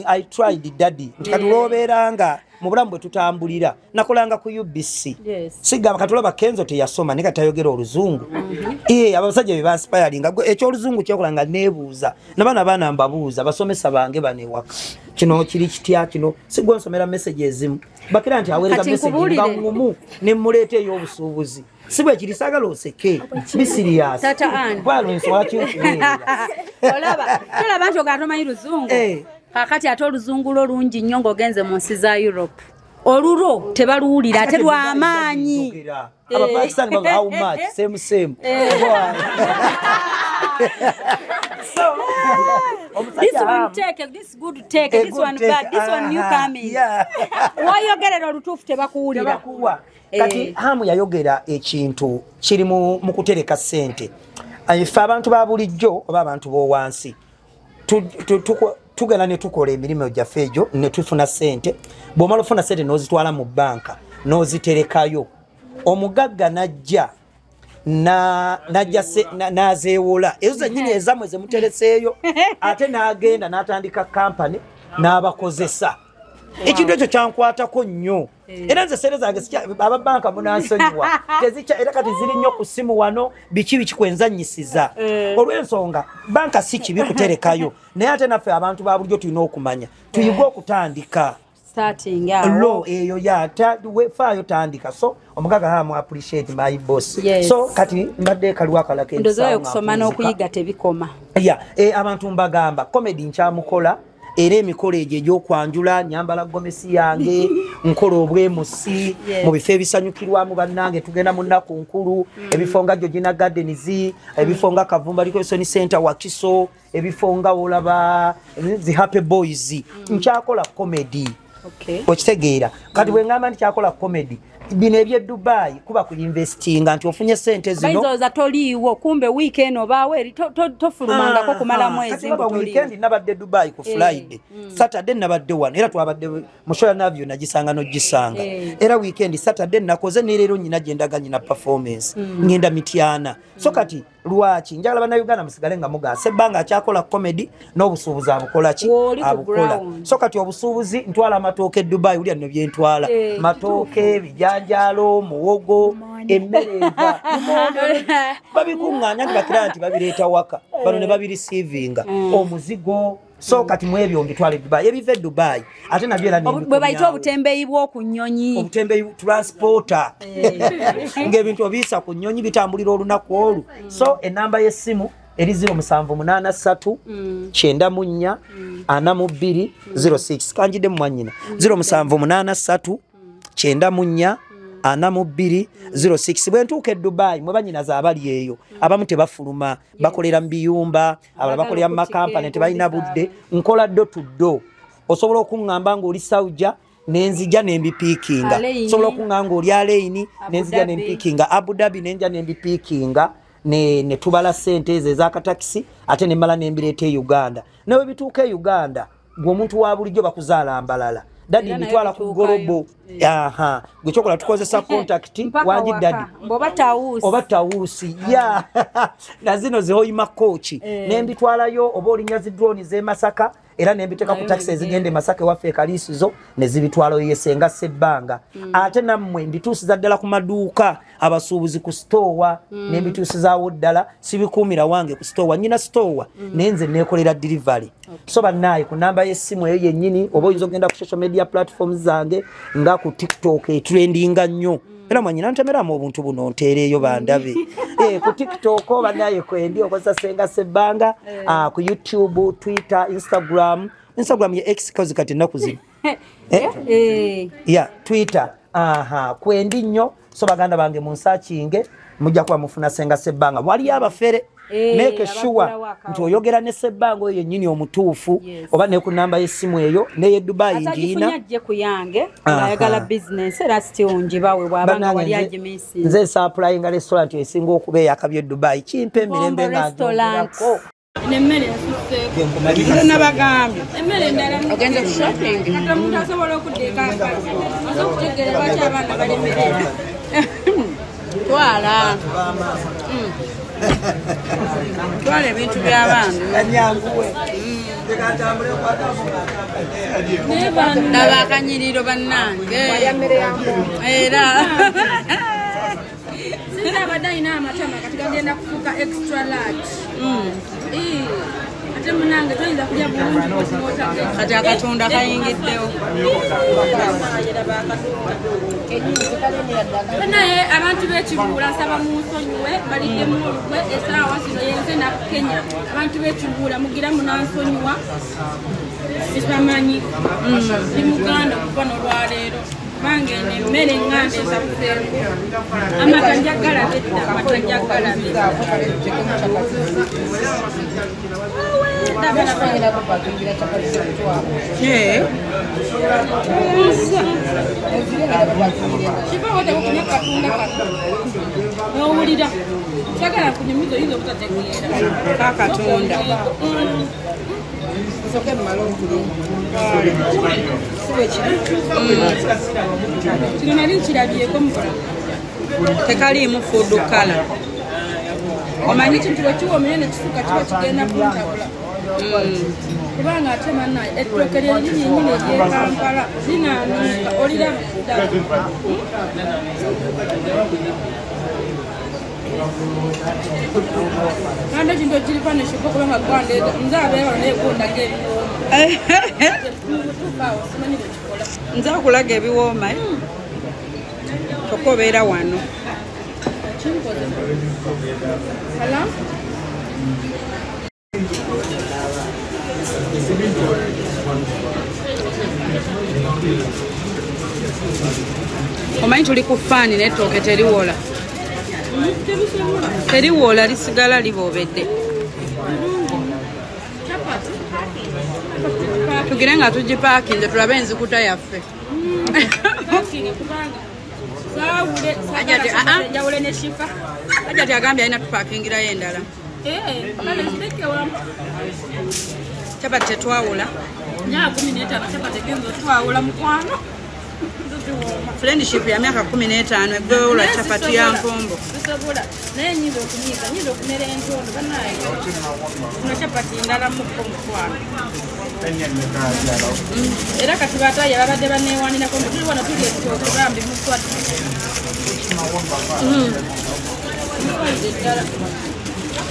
I tried daddy nkatuloberanga mu bulamu bwe tutambulira nakolanga ku UBC sigamba katulaba Kenzo teyasoma ne katayogera oluzungu abasajja be banspiringa ekyoluzungu kyekolanga nebuuza nabana baana mbabuuza basomesa bange banewaka kino kiri kitya kino sigwa nsomera messages ezimu bakira nti awereza message nga ngumu ne mulete y'obusuubuzi sibwe kiri sagala oseke bisirias tata an bwalo nswa kinkubeera olaba nti ogatomanyi luzungu kakati ate oluzungu olungi nnyo ng'ogenze mu nsi za Europe olulwo tebaluwulira ate lw'amaanyi Abapakistan baga how much same this one take this good take this one bad this one new coming wayogerera olutuufu tebakuwulira kati Hamu yayogera ekintu kiri mu kutereka ssente ife abantu ba bulijjo oba abantu b'owansi tugenda ne tukola emirimu gyaffe egyo ne tufuna ssente bw'omala ofuna ssente n'ozitwala mu banka n'oziterekayo omugagga najja n'azeewola ezo zennyini ezamwe zemutereseeyo ate n'agenda n'atandika kampani n'abakozesa ekintu ekyo kyankwatako nnyo era nze sente zange ababanka munansonyiwa era kati ziri nnyo ku ssimu wano biki bikikwenzanyisiza olw'ensonga banka si kibi kuterekayo naye ate naffe abantu ba bulijjo tulina okumanya tuyige okutandika lo eyo faayo tandika so omugaga Hamu appreciate my boss so kati mbadde kaliwo akalako ndozoyo kusoma n'okuyiga tebikoma abantu mbagamba comedy nkyamukola era emikolo egyo egy'okwanjula nyambala gomesi yange nkola obwemusi mu bifo ebisanyukirwamu bannange tugenda mu nnaku nkulu ebifo nga Georgina Gardens ebifo nga Kavumba Recreation Center Wakiso ebifo nga olaba zi Happy Boys nkyakola comedy okitegeera kati bwe ngamba nti kyakola comedy bino ebye Dubai kuba ku investinga nti ofunye sente zino baizoza toliiwo kumbe weekend obawe tofulumangako kumala mwezi ngo weekend nabadde Dubai ku Friday Saturday nabadde wano era twabadde mushoya navyo nagisanga no gisanga era weekend Saturday nakoze ne lero nyina gyendaga nyina performance ngenda Mityana so kati lwaki njagala bana Uganda musigale nga mugase banga akyakola comedy n'obusuubuzi abukola ki abukola so kati obusuubuzi ntwala matooke Dubai uli anno byentwala matooke bijanjalo muwogo emmereza babikunganya bakira nti babireeta waka bano ne babireceiving omuzigo so kati mwebyo mbitwale Dubai ebive Dubai ate nabyo era bwe bayita obutembeyi bw'oku nnyonyi obutembeyi transporter ng'ebintu obiyisa ku nnyonyi bitambulira olunaku olu so enamba y'essimu eri 0783 94 42 06 kanjide mu mwanyina 0783 94 42 06 bwentuuka Dubai mwe banyina zaabali eyo abamu tebafuluma bakolera mu biyumba abalala bakolera mu makampani tebalina budde nkola ddo tuddo osobola okuŋŋamba ng'oli Sauja nenzija nembipiikinga osobola okuŋŋamba ng'oli Alaini nenzija nembipiikinga Abu Dhabi nenja nembipiikinga ne tubala sente ezo ez'akatakisi ate nemmala nembireeta e Uganda nawe bituuka e Uganda gwe omuntu wa bulijjo bakuzaala mbalala dadi mbitwala ku gorobo aha gwe kyokola tukozesa contact wangi dadi oba tawusi ya na zino zihoyima kochi nembitwalayo oba olinyazi drone ze Masaka era nembiteka ku taxi ezigende Masaka waffe kalisizo ne zibitwalo yesenga sebbanga ate nammwe mbituusiza ddala ku maduuka abasuubuzi ku store nembituusizaawo ddala sibikuumira wange ku store nyina store nenze nekolera delivery so bannaye ku namba y'essimu eyo yennyini oba oyinza okugenda ku social media platforms zange nga ku TikTok trendinga nnyo era mwanyina ntemeramu obuntu buno nteereeyo bandabe ku TikTok bannaye kwendi okozesa senga sebbanga ku YouTube Twitter Instagram ye X kozi kati ennaku zino Twitter kwendi nnyo so baganda bange munsakinge mujja kuba mufuna senga sebbanga waliyo abafere make sure nti oyogera ne sebbanga oyo yennyini omutuufu oba ne ku namba y'essimu eyo neye Dubai ngiina ajje ku yange ayagala business era still njibawe bwabanga wali ajimisi nze supplying restaurant esinga okubeeya akabye Dubai kimpe emirembe nga ndako nemmere yasuse nabagambye emmere ndala ogenda ku shopping kata muntu asobola okuteeka aso kutegera baki abaana balemerera twala twala ebintu by'abantu anyanguwe nabakanyiriro bannange era sinza abadayina amatama kati gagenda kufuuka extra large ate munange toyinza kulya bulungi kati akatunda kayingiddewo naye abantu b'ekibuula nsaba munsonyiwe balidde mulugwe esaawa zino yenze naku Kenya abantu b'ekibuula mugira munansonyiwa sibamanyi ndi Muganda okuva n'olwaleero bange nemmere eŋŋanda ezakuseemu amata njagalabe dda amata njagalabe kibawotakukunya katunda kato nowulira kyagala kunyumiza oyinza obutategeera kakatunda kino nali nkirabyeko mukola tekaliimu food color omanyi kintu bwekiwomere nekifuuka kiba kigenda kuntabula kubanga ate mannaye ettooke lyerinyini enyini eryekampala linanuuka oliraba ddala kandi ekintu ekirifa nekiko kubanga gwandeeta nze abeewala naye kundaga ebiwooma simanyi bwekikola nze akulaga ebiwooma toka obeera wano omanyi tuli ku faani netooke teriwola teriwola lisigala liboobedde tugire nga tugipaakinze tulabe enzikuta yaffe Jawule ne Shifa. Ajati agambye alina tupakingira endala. Chapati tetwawula. Nya 15 chapati genzo twawula mukwano. Friendship ya miaka 15 egweula chapati ya mpombo. Naye nyizo kumera entondo banayo. Kuna chapati ndala mukwano. Era kati bataya babadde banewanira ko tuli wana tuli okugambi mukwano.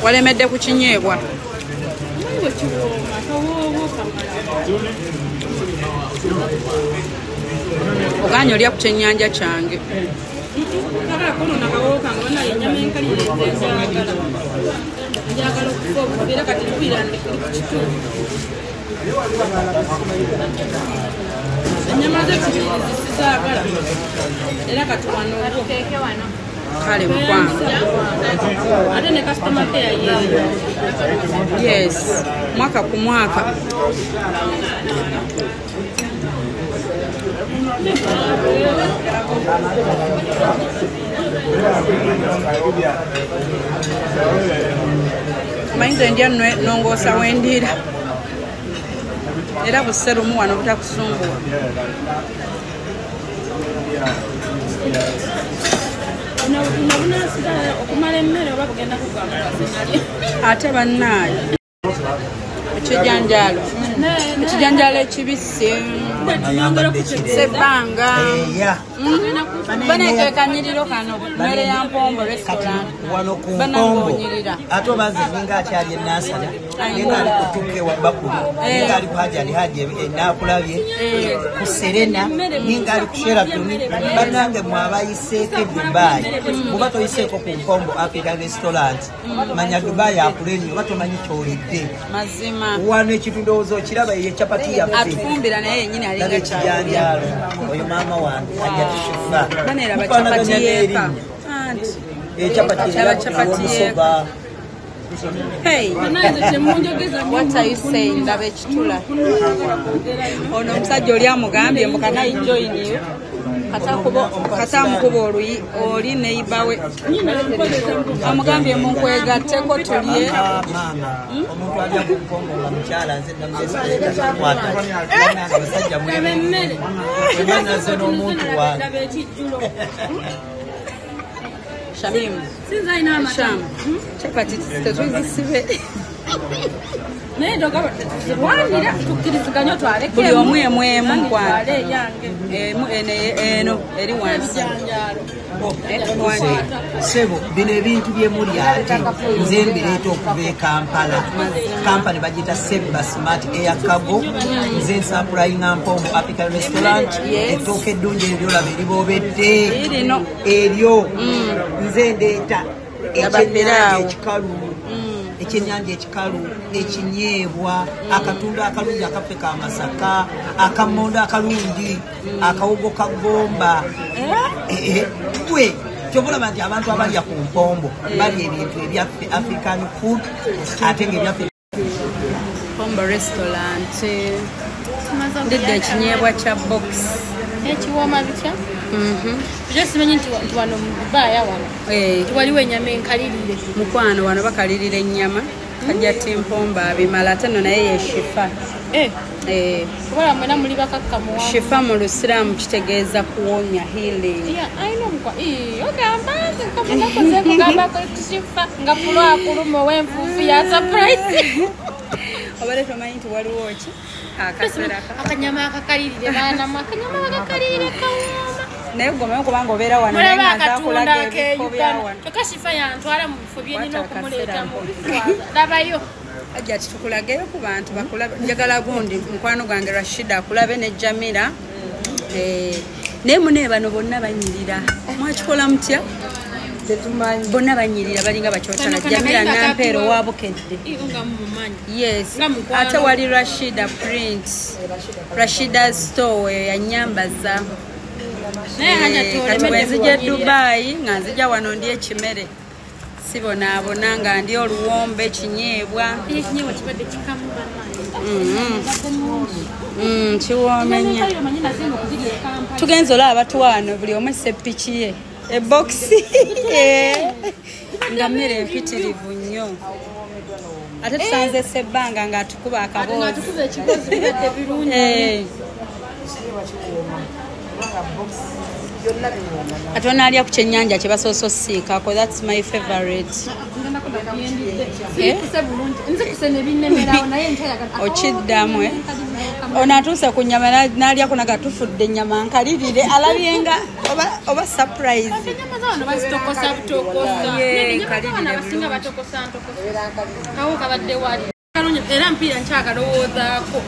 Walemedde ku kinyeebwa. Oganya olya ku kyennyanja kyange. Kale mukwano. Ate ne customer care yeyo. Yes. Mwaka ku mwaka. Mainze ndya nongosa wendira. Era buserumu wano butakusumbua. Ate bannayo ekijanjalo ekibisi sebanga banekekanyiriro kano mmere ya mpombo restaurant wano ku mpombo ate obaze ninga akyali enasala ninga ali kutuke wa bakulu ninga ali kuhaja enakulabye ku Serena ninga ali kushera tuni banange mwabayiseke Dubai muba toyiseeko ku mpombo African restaurant manya Dubai akuleni oba tomanyi kyolidde mazima wano ekitundoozo kiraba ye chapati ya atufumbira naye yennyini alinga kijanjalo oyo mama wange ajja banera bachapati yeka chapati yeka. Hey, what are you saying? Ndabe chitula. Ono musajja oli amugambye mukana join you. Kata mukubo oli neibawe. Amugambye munkwegatteko tuliye. Omuntu alya kukongo nga mukyala nze namuyesa kwata. Abasajja mwemere. Emana ze n'omuntu wange. Shamim. Sinza ina masham. Chapati tetuzisibe. Nendo gaba wanira tukiriziganya twaleke. Buli omwe mwemu kwa. Eno eri wansi. Sebo bino ebintu byemuli ate nze mbireeta okuva e Kampala. Kampani bagita Seba Smart Air Cargo. Nze nsapulayinga mpombo African restaurant. Ettooka eddungi eryolaba eribobedde. Eryo nze ndeeta ekyennyanja ekikalu. Ekyennyanja ekikalu, ekinyeebwa, akatundu akalungi akaffe ka Masaka, akamondo akalungi, akawogo ka Gomba. Gwe kyobulaba nti abantu abalya ku mpombo bali ebintu ebyaffe African food ate ng'ebyaffe Pombo restaurant. Ndidde ekinyeebwa kya box. Ekiwooma bitya? Simanyi nti wano mu Dubai wano waliwo ennyama enkalirire. Mukwano wano bakalirira ennyama kajja timpombo abimala ate no naye ye Shifa. Kuba mwena muli bakakkamu wamu. Shifa mu Lusiraamu kitegeeza kuwonya healing. Ogamba nkamunakoze kugamba ko Shifa nga pulwa kuluma ow'enfuufu ya surprise. Obale tomanyi nti waliwo ki? Akanyama akakalirire baana akanyama akakalirire kawooma. Naye gome kubanga obeera wano naye nga akulaga ebifo bya wano. Kashifa yantwala mu bifo by'enina okumuleeta mu labayo. Ajja tukulageyo ku bantu bakulabe. Njagala gundi mukwano gwange Rashida akulabe ne Jamila. Naye mune bano bonna banyirira. Mwakikola mutya? Tetumanyi. Bonna banyirira balinga bakyotala. Jamila Nampeero waabukedde. Yes. Ate wali Rashida Prince. Rashida Store ya Nyambaza. Kati wenzija Dubai nga nzija wano ndi ekimere sibonaabona nga ndi oluwombe kinyeebwa Chiwomenya. Tugenze olaba batuwano buli omu seppiki ye. Eboxi. Nga mmere empitirivu nnyo. Ate tusanze sebbanga nga atukuba akaboozi. Ate atukuba ekikozi bibadde birungi. Ate onaalya ku kyennyanja kye basoosa osiikako. That's my favorite. Okiddamu ono atuuse ku nnyama n'alyako nagatufudde ennyama nkalirire alabyenga oba surprise. Era mpiira nkyakalowoozako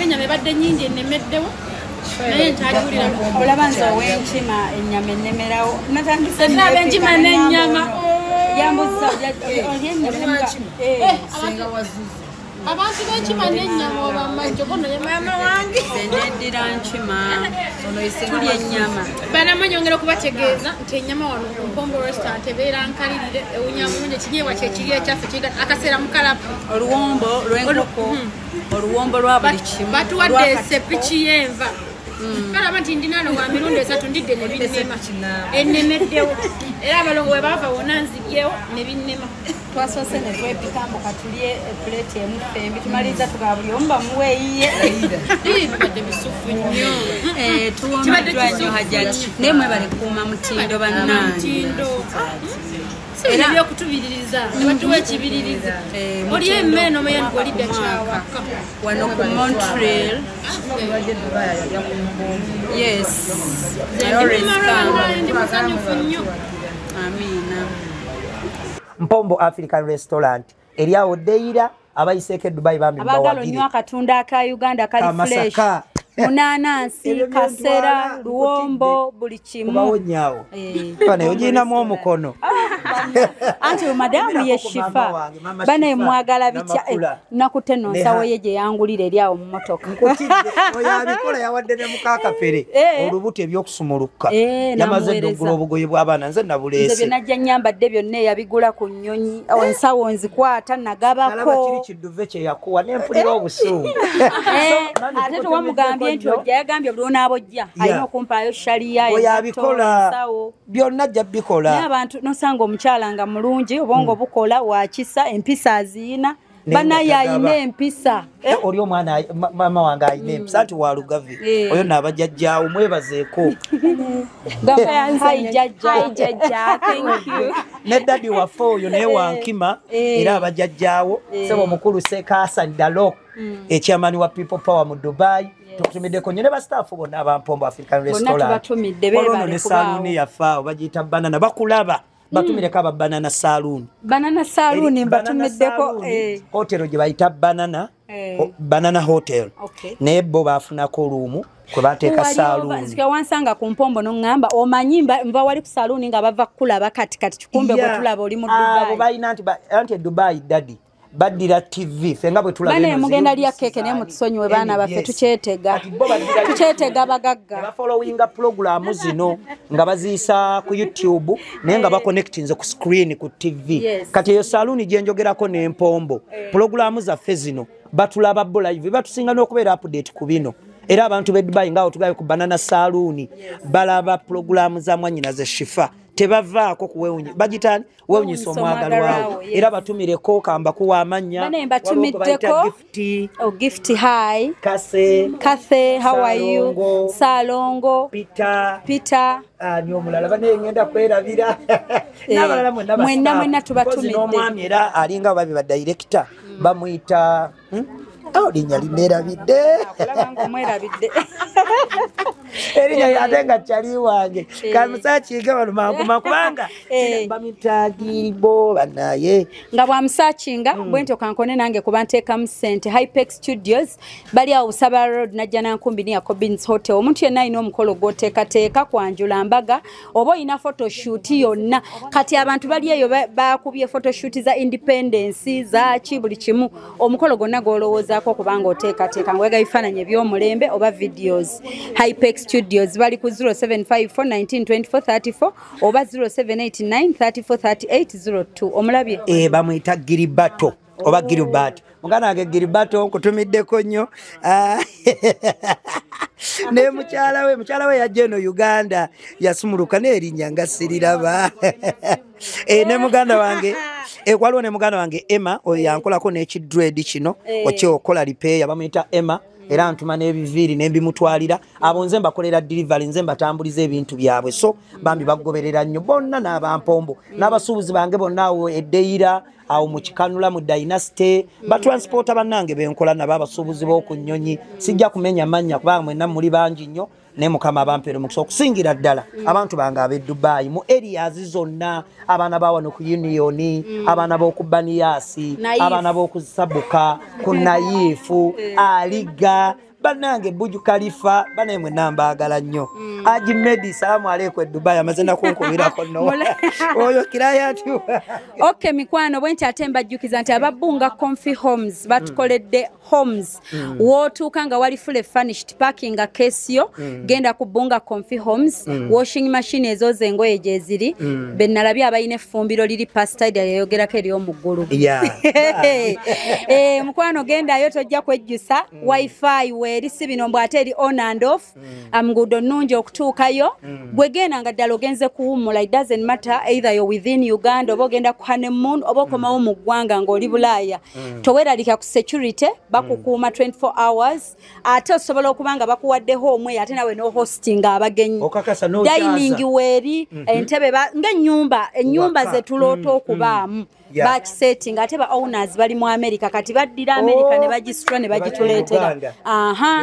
ennyama ebadde nnyingi ennemeddewo naye nkyaliwulira olaba nze ow'enkima ennyama ennemerawo natandisaba enkima n'ennyama yambuza abantu b'enkima n'ennyama oba majjo kono yamama wange neddira nkima tulya ennyama banamanyongera okubategeeza nti ennyama wano ku Mpombo restaurant ebeera nkalirire ewunya mulungi ekinyeebwa kyekiri ekyaffe kiga akaseera mukalapu oluwombo lw'enkoko oluwombo lwa buli kimu batuwadde esepiki y'enva kalaba nti ndinaano wa mirundi 3 ndidde ne binnema ennemeddewo era abalongo bwe baava wonna nzigyewo ne binnema twasoose ne twepikamo katulye plate emu fembi tumaliriza tugaba buli omu bamuweeyiye bibadde bisufu nnyo tuwomeddwa nnyo hajati naye mwebale kuuma mutindo bannange era byokutubiririza nebatuwa ekibiririza oli emmeno omanyi olidde kyawaka wano ku Montreal. Yes, ndi musanyufu nnyo. Amina. Mpombo African Restaurant eriawo deira abayiseeko Dubai bambi abagalo nnyo akatunda aka Uganda kali fresh munanasi kasera luwombo buli kimu bawonyawo bane ojinamu omukono anti madamu yeshifa bane mwagala bitya nakuteno nsawo yeje yangulire eriawo mu motoka oyabikola yawadde ne mukaka pere olubuto ebyokusumuluka yamaze dogolo obugoye bw'abaana nze nabuleese nze najja nyambadde byonna yabigula ku nnyonyi ensawo nzikwata nagabako kiri kiduve kye yakuwa nempulira obusungu ate tuwamugambye nti ojja yagambye buli onaabojja alina okumpaayo shaliya oyabikola byonna ajja bikola naye abantu nosanga omukyala nga mulungi obwongo bukola wakisa empisa aziina banaye ayina empisa oli omwana mama wange ayina empisa nti walugavi oyo naabajjajjaawo mwebazeeko ne dadi waffe oyo naye wankima era abajjajjaawo sebo omukulu Sekasan Dalok ekyamani wa People Power mu Dubai tukutumiddeko nnyo ne bastaafu bonna abampombo African Restaurant olwono ne saluuni yaffe bagiyita banana bakulaba batumireko aba banana saloon mbatumiddeko hotelo gye bayita banana hotel naye bo baafunako oluumu kwe bateeka saloon wansanga ku Mpombo noŋŋamba omanyi nva wali ku saloon nga bava kukulaba katikati kikumbe bwe tulaba oli mu Dubai balina anti Dubai dadi badira TV fenga bwe tulaba bane mugenda lya keke ne mutusonyiwe baana baffe tukyetega bagagga ba followinga program zino nga baziyisa ku YouTube naye nga baconnectinze ku screen ku TV kati eyo saloon gye njogerako ne Mpombo program zaffe zino batulaba bo live batusinga n'okubeera update ku bino era abantu be Dubai ngaawo tugabe ku banana saloon balaba program za mwanyina ze Shifa tebavaako kuwewunya bagitani wewunyisa omwagalwawo era batumireko kamba kuwa amanya bane mbatumiddeko gift high kase how are you Salongo Peter ni omulala bane ngenda kwerabira n'abalala mwenna tubatumidde n'omwami era alinga babi ba director bamuyita linnya linerabidde erinya ate nga kyali wange kamusakinga balumanguma kubanga bamitagiribo banaye nga bwamusakinga bwentyo kankone nange kuba nteekamu ssente Hypex Studios bali awo Busaba Road najja nankumbi ni Jacobins Hotel omuntu yenna alina omukolo gw'oteekateeka kwanjula mbaga oba olina photoshoot yonna kati abantu bali eyo bakubye photoshoot za independence zaaki buli kimu omukolo gwonna gw'olowoozaako kubanga oteekateeka ngwega bifaananyi eby'omulembe oba videos Hypex Studios bali ku 0754192434 oba 0789343802 omulabye bamuyita Giribato oba Gilbert muganda wange Giribato nkutumiddeko nnyo ne mukyala we yajja eno Uganda yasumuluka n'erinnya nga siriraba ne muganda wange waliwo ne muganda wange Emma oyo yankolako n'ekidread kino okyokola repair bamuyita Emma era ntuma n'ebiviiri n'embimutwalira abo nze mbakolera delivery nze mbatambuliza ebintu byabwe so bambi bagoberera nnyo bonna n'abampombo n'abasuubuzi bange bonna awo eddeira awo mu Kikanula mu Dynasty batransporta bannange benkola nabo abasuubuzi b'oku Nnyonyi sijja kumenya mannya kubanga mwenna muli bangi nnyo ne mukama abampere mukisa okusingira ddala abantu bange ab'e Dubai mu areas zonna abaana bawano ku Union abaana b'oku Baniasi abaana b'oku Sabuka ku Naifu Aliga banange Buju Khalifa banemwe nambagala nnyo Aji Medi salamu aleikum Dubai amazenda kunkubirako no oyo kirayati okay mikwano bwenti atemba jjukiza nti ababunga Comfy Homes batukoledde homes wotuuka nga wali full furnished parking akesio genda kubunga Comfy Homes washing machine ezo zengoye jeziri benalabya abayine fumbiro liri pasta yayogerako eri omuggulu mukwano genda ayo tojja kwejjusa wifi eri sibino mbwate eri on and off amgudo nungi okutuukayo bwegenda nga ddala ogenze kuwummula it doesn't matter either you're within Uganda oba ogenda ku honeymoon oba okomawo mu ggwanga ng'oli Bulaaya toweralika ku security bakukuuma 24 hours ate osobola okuba nga bakuwadde home ate nawe no hosting abagenyi dining weeri entebe ennyumba ze tuloota okubaamu batch setting ate ba owners bali mu America kati baddira America ne bagistra ne bagituleetera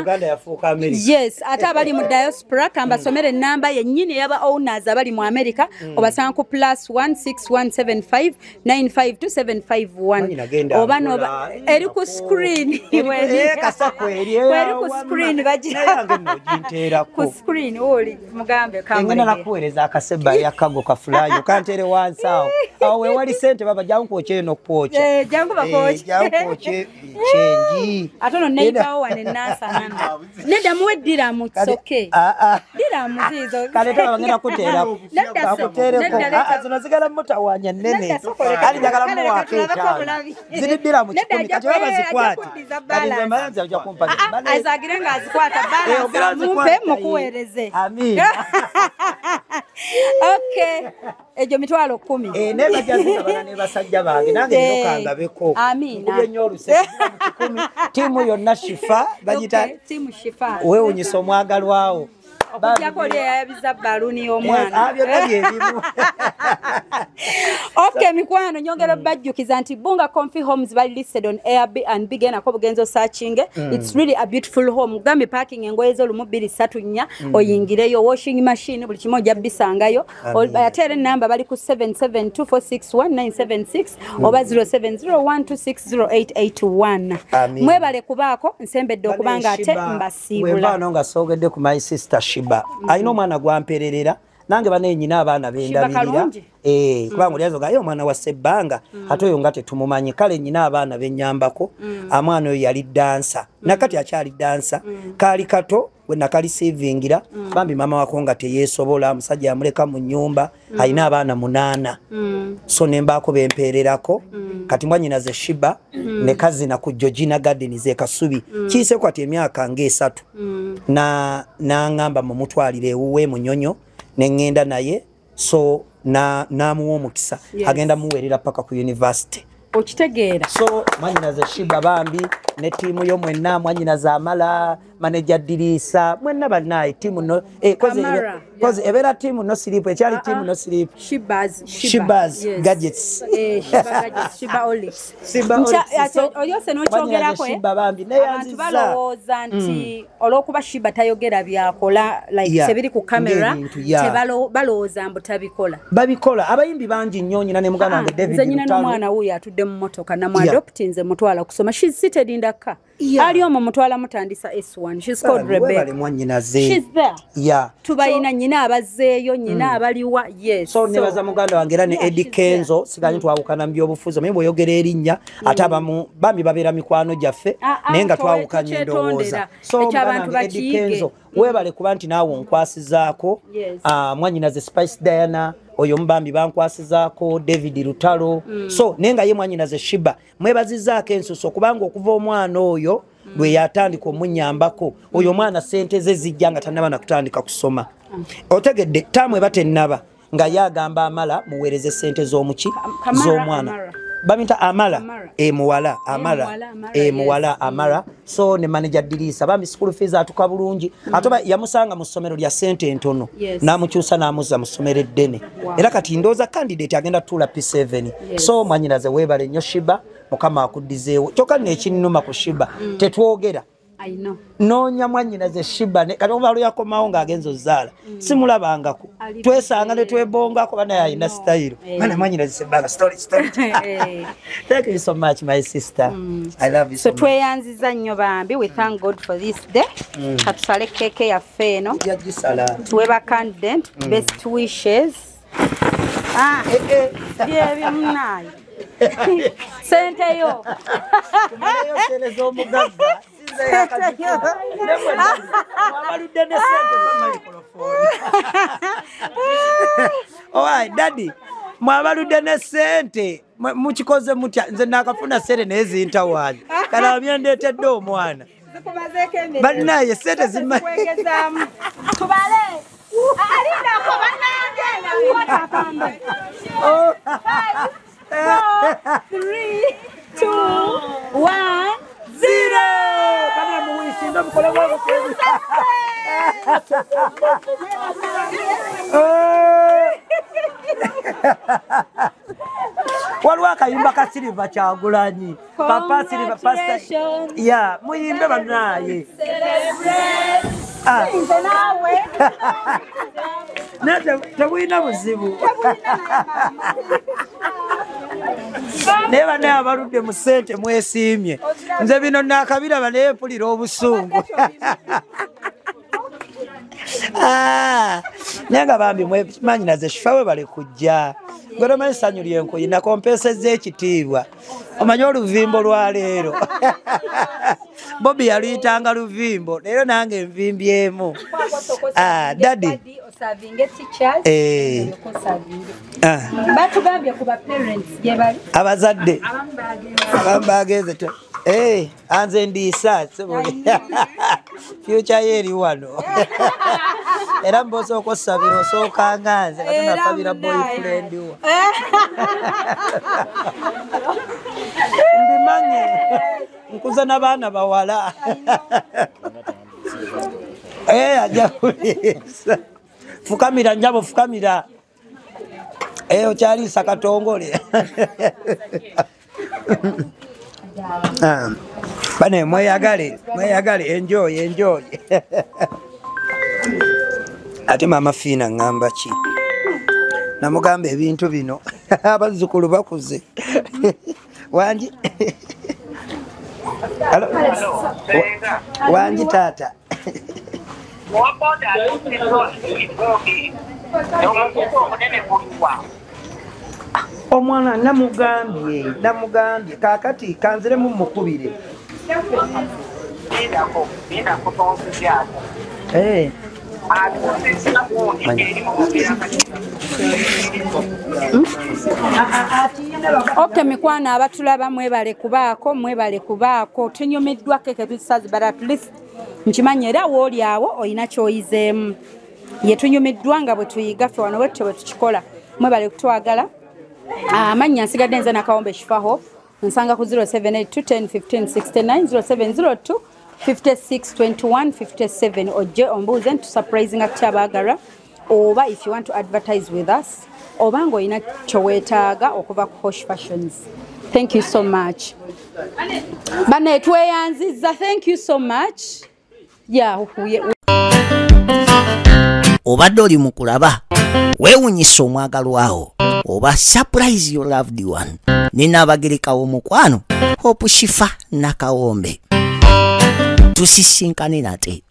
Uganda yafuuka America yes ate abali mu diaspora kamba somere namba yennyini yaba owners abali mu America obasanga ku +16175952751 oba no eri ku screen eri ku screen bagira ku screen oli mugambe kamba ngena nakuwereza akaseba yakago ka fly kantere wansi awo we wali sente baba jankoche no kuocha jangu bakoche jankoche chenji atono neibawo wane nasa nana nenda muwedira mu soke dira muzizo kaleta bangena kutera zinazigala mutawanya nene ali njagala mu waketa zidira mu kikumi kati baba zikwata kati zambalanza uja kumpa azagirenga azikwata bala mumpe mukuwereze amin okay ejo mitwalo 10 neba jazika bana ne basajja bange nange ndokanga beko amina nyoruse mu 10 timu yonna Shifa bagita timu Shifa wewe unyiso mwagalwawo okujjako lye yabiza baluni y'omwana abyo nabye ebimu okay mikwano nyongera bajjukiza nti bunga Comfy Homes bali listed on Airbnb gena ko bugenzo searching it's really a beautiful home gambe parking engoye zo lumu 234 oyingireyo washing machine buli kimoja bisangayo atere namba bali ku 77246196 oba 0701260881 mwebale kubako nsembedde okubanga ate mbasibula mwebano nga sogedde ku my sister Shiba ayino mwana gwampererera nange bane nyina abaana bendabirira kubanga lyazo gayo mwana wa Sebanga atoyo ngate tumumanyi kale nyina abaana benyambako amwana oyo yali dancer nakati akyali dancer kali kato we nakali savingira bambi mama wako ngate yesobola musajja amuleka mu nyumba ayina abaana 8 so nembako bempererako kati mwanyina ze Shiba ne kazi na ku Georgina Garden ze Kasubi kise kwati emyaka nge 3 na ngamba mu mutwalire uwe munyonyo nengenda naye so namuwa omukisa agenda muwerera paka ku university okitegeera so mwanyina ze Shiba bambi ne timu yo mwenna mwanyina za Amala manager Dirisa mwenna banaye timu no koze ebera timu no sleep ekyali timu no sleep Shiba's gadgets Shiba Oli oyose no kyogerako Shiba bambi ne yanziza balowooza nti olwokuba Shiba tayogera byakola like sebiri ku camera balowooza mbu tabikola babikola abayimbi bangi nnyo nyina ne mugana wange David Lutalo nyina n'omwana wuyo atudde mu motoka na mwadoptinze mutwala kusoma she's seated in the car ali omo mutwala mutandisa S1 she's called Rebecca she's there tubayina nyina abazeeyo nyina abaliwa yes so nebaza muganda wange era ne Eddie Kenzo siganyi twawukana mu byobufuzi mwe boyogera erinnya ate bambi babeera mikwano gyaffe naye nga twawukanye ndowooza so abantu Eddie Kenzo webale kuba nti naawe onkwasizaako mwanyina ze Spice Diana oyo mbambi bankwasizaako David Lutalo so nenga ye mwanyinaze Shiba mwebazizaako ensuso kubanga okuva omwana oyo lwe yatandika omunyambako oyo mwana sente ze zijja nga tannaba nakutandika kusoma otegedde tamwe batennaba nga yagamba amala muweereze sente z'omuki z'omwana baminta amala muwala muwala amara so ne manager Dirisa bambi school fees atuka bulungi atoba yamusanga mu ssomero lya sente entono namukyusa namuza mu ssomero eddene era kati ndoza candidate agenda tula P7 so mwanyinaze weebale nnyo Shiba mukama akuddizeewo kyokka nekinnuma ku Shiba tetwogera I know. Nonya mwanyinaze Shiba ne kati obalo yakomawo ng'agenzo zaala simulabangako twesanga ne twebongako bana yayina style mana mwanyinaze Shiba story thank you so much my sister I love you so tweyanziza nnyo bambi we thank God for this day katusale keke ya feno tuweba candidate best wishes yeah mnayi sente yo kumaleyo sele z'omugagga Alright, daddy. Mwabaludde ne sente mukikoze mutya nze nakafuna sente nezinta wali kala myendetedde omwana banaye sente zima tubale alinda ko banagenda kwatapamba 3 2 1 0 kana muwishinda mukole wako walwa kayimba ka Silver Kyagulanyi papa Silver pastor ya muyimbe banaye tebulina buzibu neba naye abaludde mu ssente mwesiimye nze bino nakabiraba naye mpulira obusungu naye nga bambi mwanyinaze Shifa we bale kujja gweromanyi ssanyu lyenkuyi nakompesezza ekitiibwa omanyi oluvimbo lwa leero Bobby yaluyitanga luvimbo leero nange nvimbyemu dadi batugambye ku baparents gye bali abazadde abambageze anze ndiisa future yeri wano era mbosooka osabira osooka nganze nga tunasabira boyfriend wo mbimanye nkuza n'abaana bawala ajja kuliisa fukamira njabo fukamira okyaliisa katongole bane mweyagale enjoy ate mama Fiina ngamba ki namugamba ebintu bino abazzukulu bakuze wangi wangi taata omwana namugambye kakati kanziremu mukubire Okay mikwano abatulaba mwebale kubaako tunyomeddwako ketusazi but at least nkimanyi era wooli awo olina kyoyizeemu ye tunyomeddwa nga bwe tuyiga ffe wano bwetyo bwe tukikola mwebale kutwagala amannya nsigadde nze nakawombe Shifaho nsanga ku 0782101569 0702 562157 ojje ombuuze ntusurprising akyabaagala oba if you want to advertise with us oba ng'olina kyoweetaaga okuva ku Hosh Fashions. Thank you so much. Bane tweyanzizza, thank you so much. Obadde oli mu kulaba weewunyisa omwagalwawo oba surprise your loved one nina abagereka w'omukwano Hope Shifa Nakawombe tusisinkane nate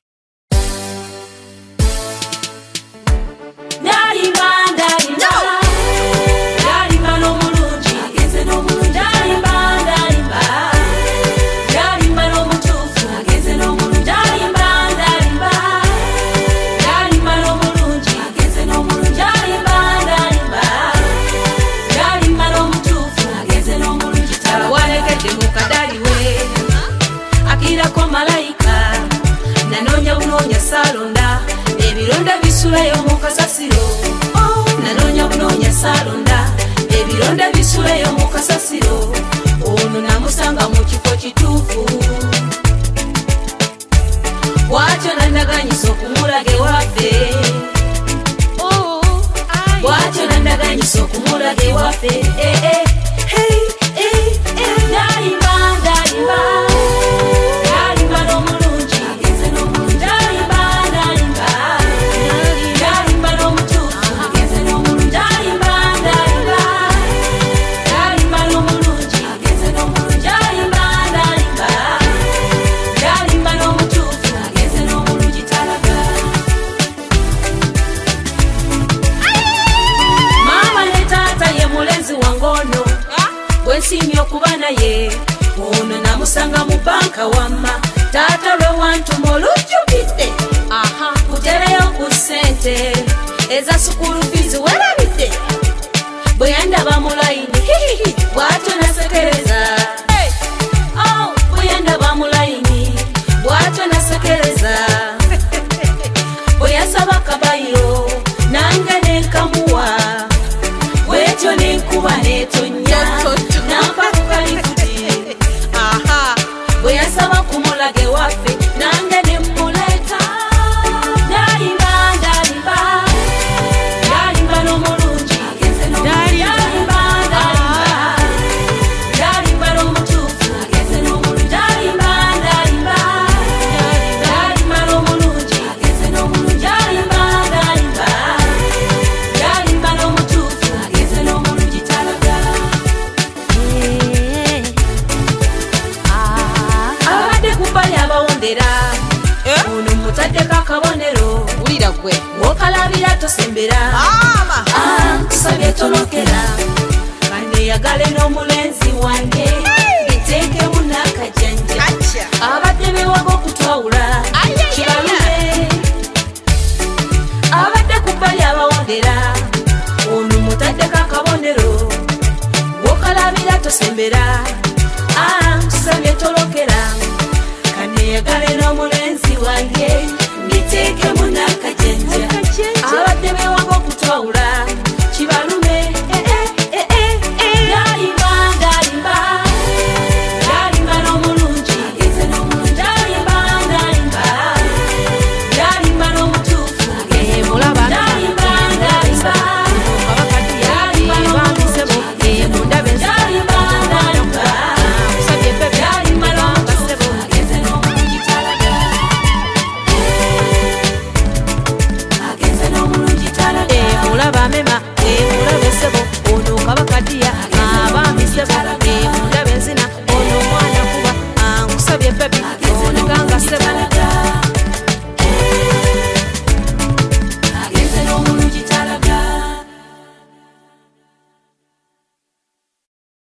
salonda ebironda bisulayo mu kasasiro nanoonya bunoonya salonda ebironda bisulayo mu kasasiro ono namusanga mu kifo kituufu bwatyo nandaganyisa okumulaga ewaffe bwatyo nandaganyisa okumulaga ewaffe ndalimba ndalimba ndalimba n'omulungi ndalimba ndalimba ndalimba n'omutuufu ndalimba ndalimba ndalimba n'omulungi ndalimba ndalimba ndalimba n'omutuufu n'omulungi talaga maama ne taata ye mulenzi wange ono gwensiimye okuba naye ono namusanga mu banka wamma taata lwe wantuma olujjukidde kutereyo ku ssente eza sukulu fiizi werabidde bwe yandaba mu layini bw'atyo nasekereza bwe yandaba mu layini bw'atyo nasekereza bwe yasaba kabayiro nange nenkamuwa bwetyo nenkuba netonnya nampa ku kalifuti bwe yasaba kumulaga ewaffe nange nemmuleeta ndalimba ndalimba ndalimba n'omulungi ndalimba ndalimba ndalimba n'omutuufu ndalimba ndalimba ndalimba n'omulungi ndalimba ndalimba ndalimba n'omutuufu n'omulungi talaga abadde kubbali abawondera ono mutaddeko akabonero wulira gwe wokalabira tosembera tusabye tolokera kaneyagale n'omulenzi wange biteekemu n'akajanja abadde bewaga okutwawula kibalume abadde kubbali abawondera ono mutaddeko akabonero wokalabira tosembera tusabye tolokera kaneyagale n'omulenzi wange biteekemu n'akajanja abadde bewaga okutwawula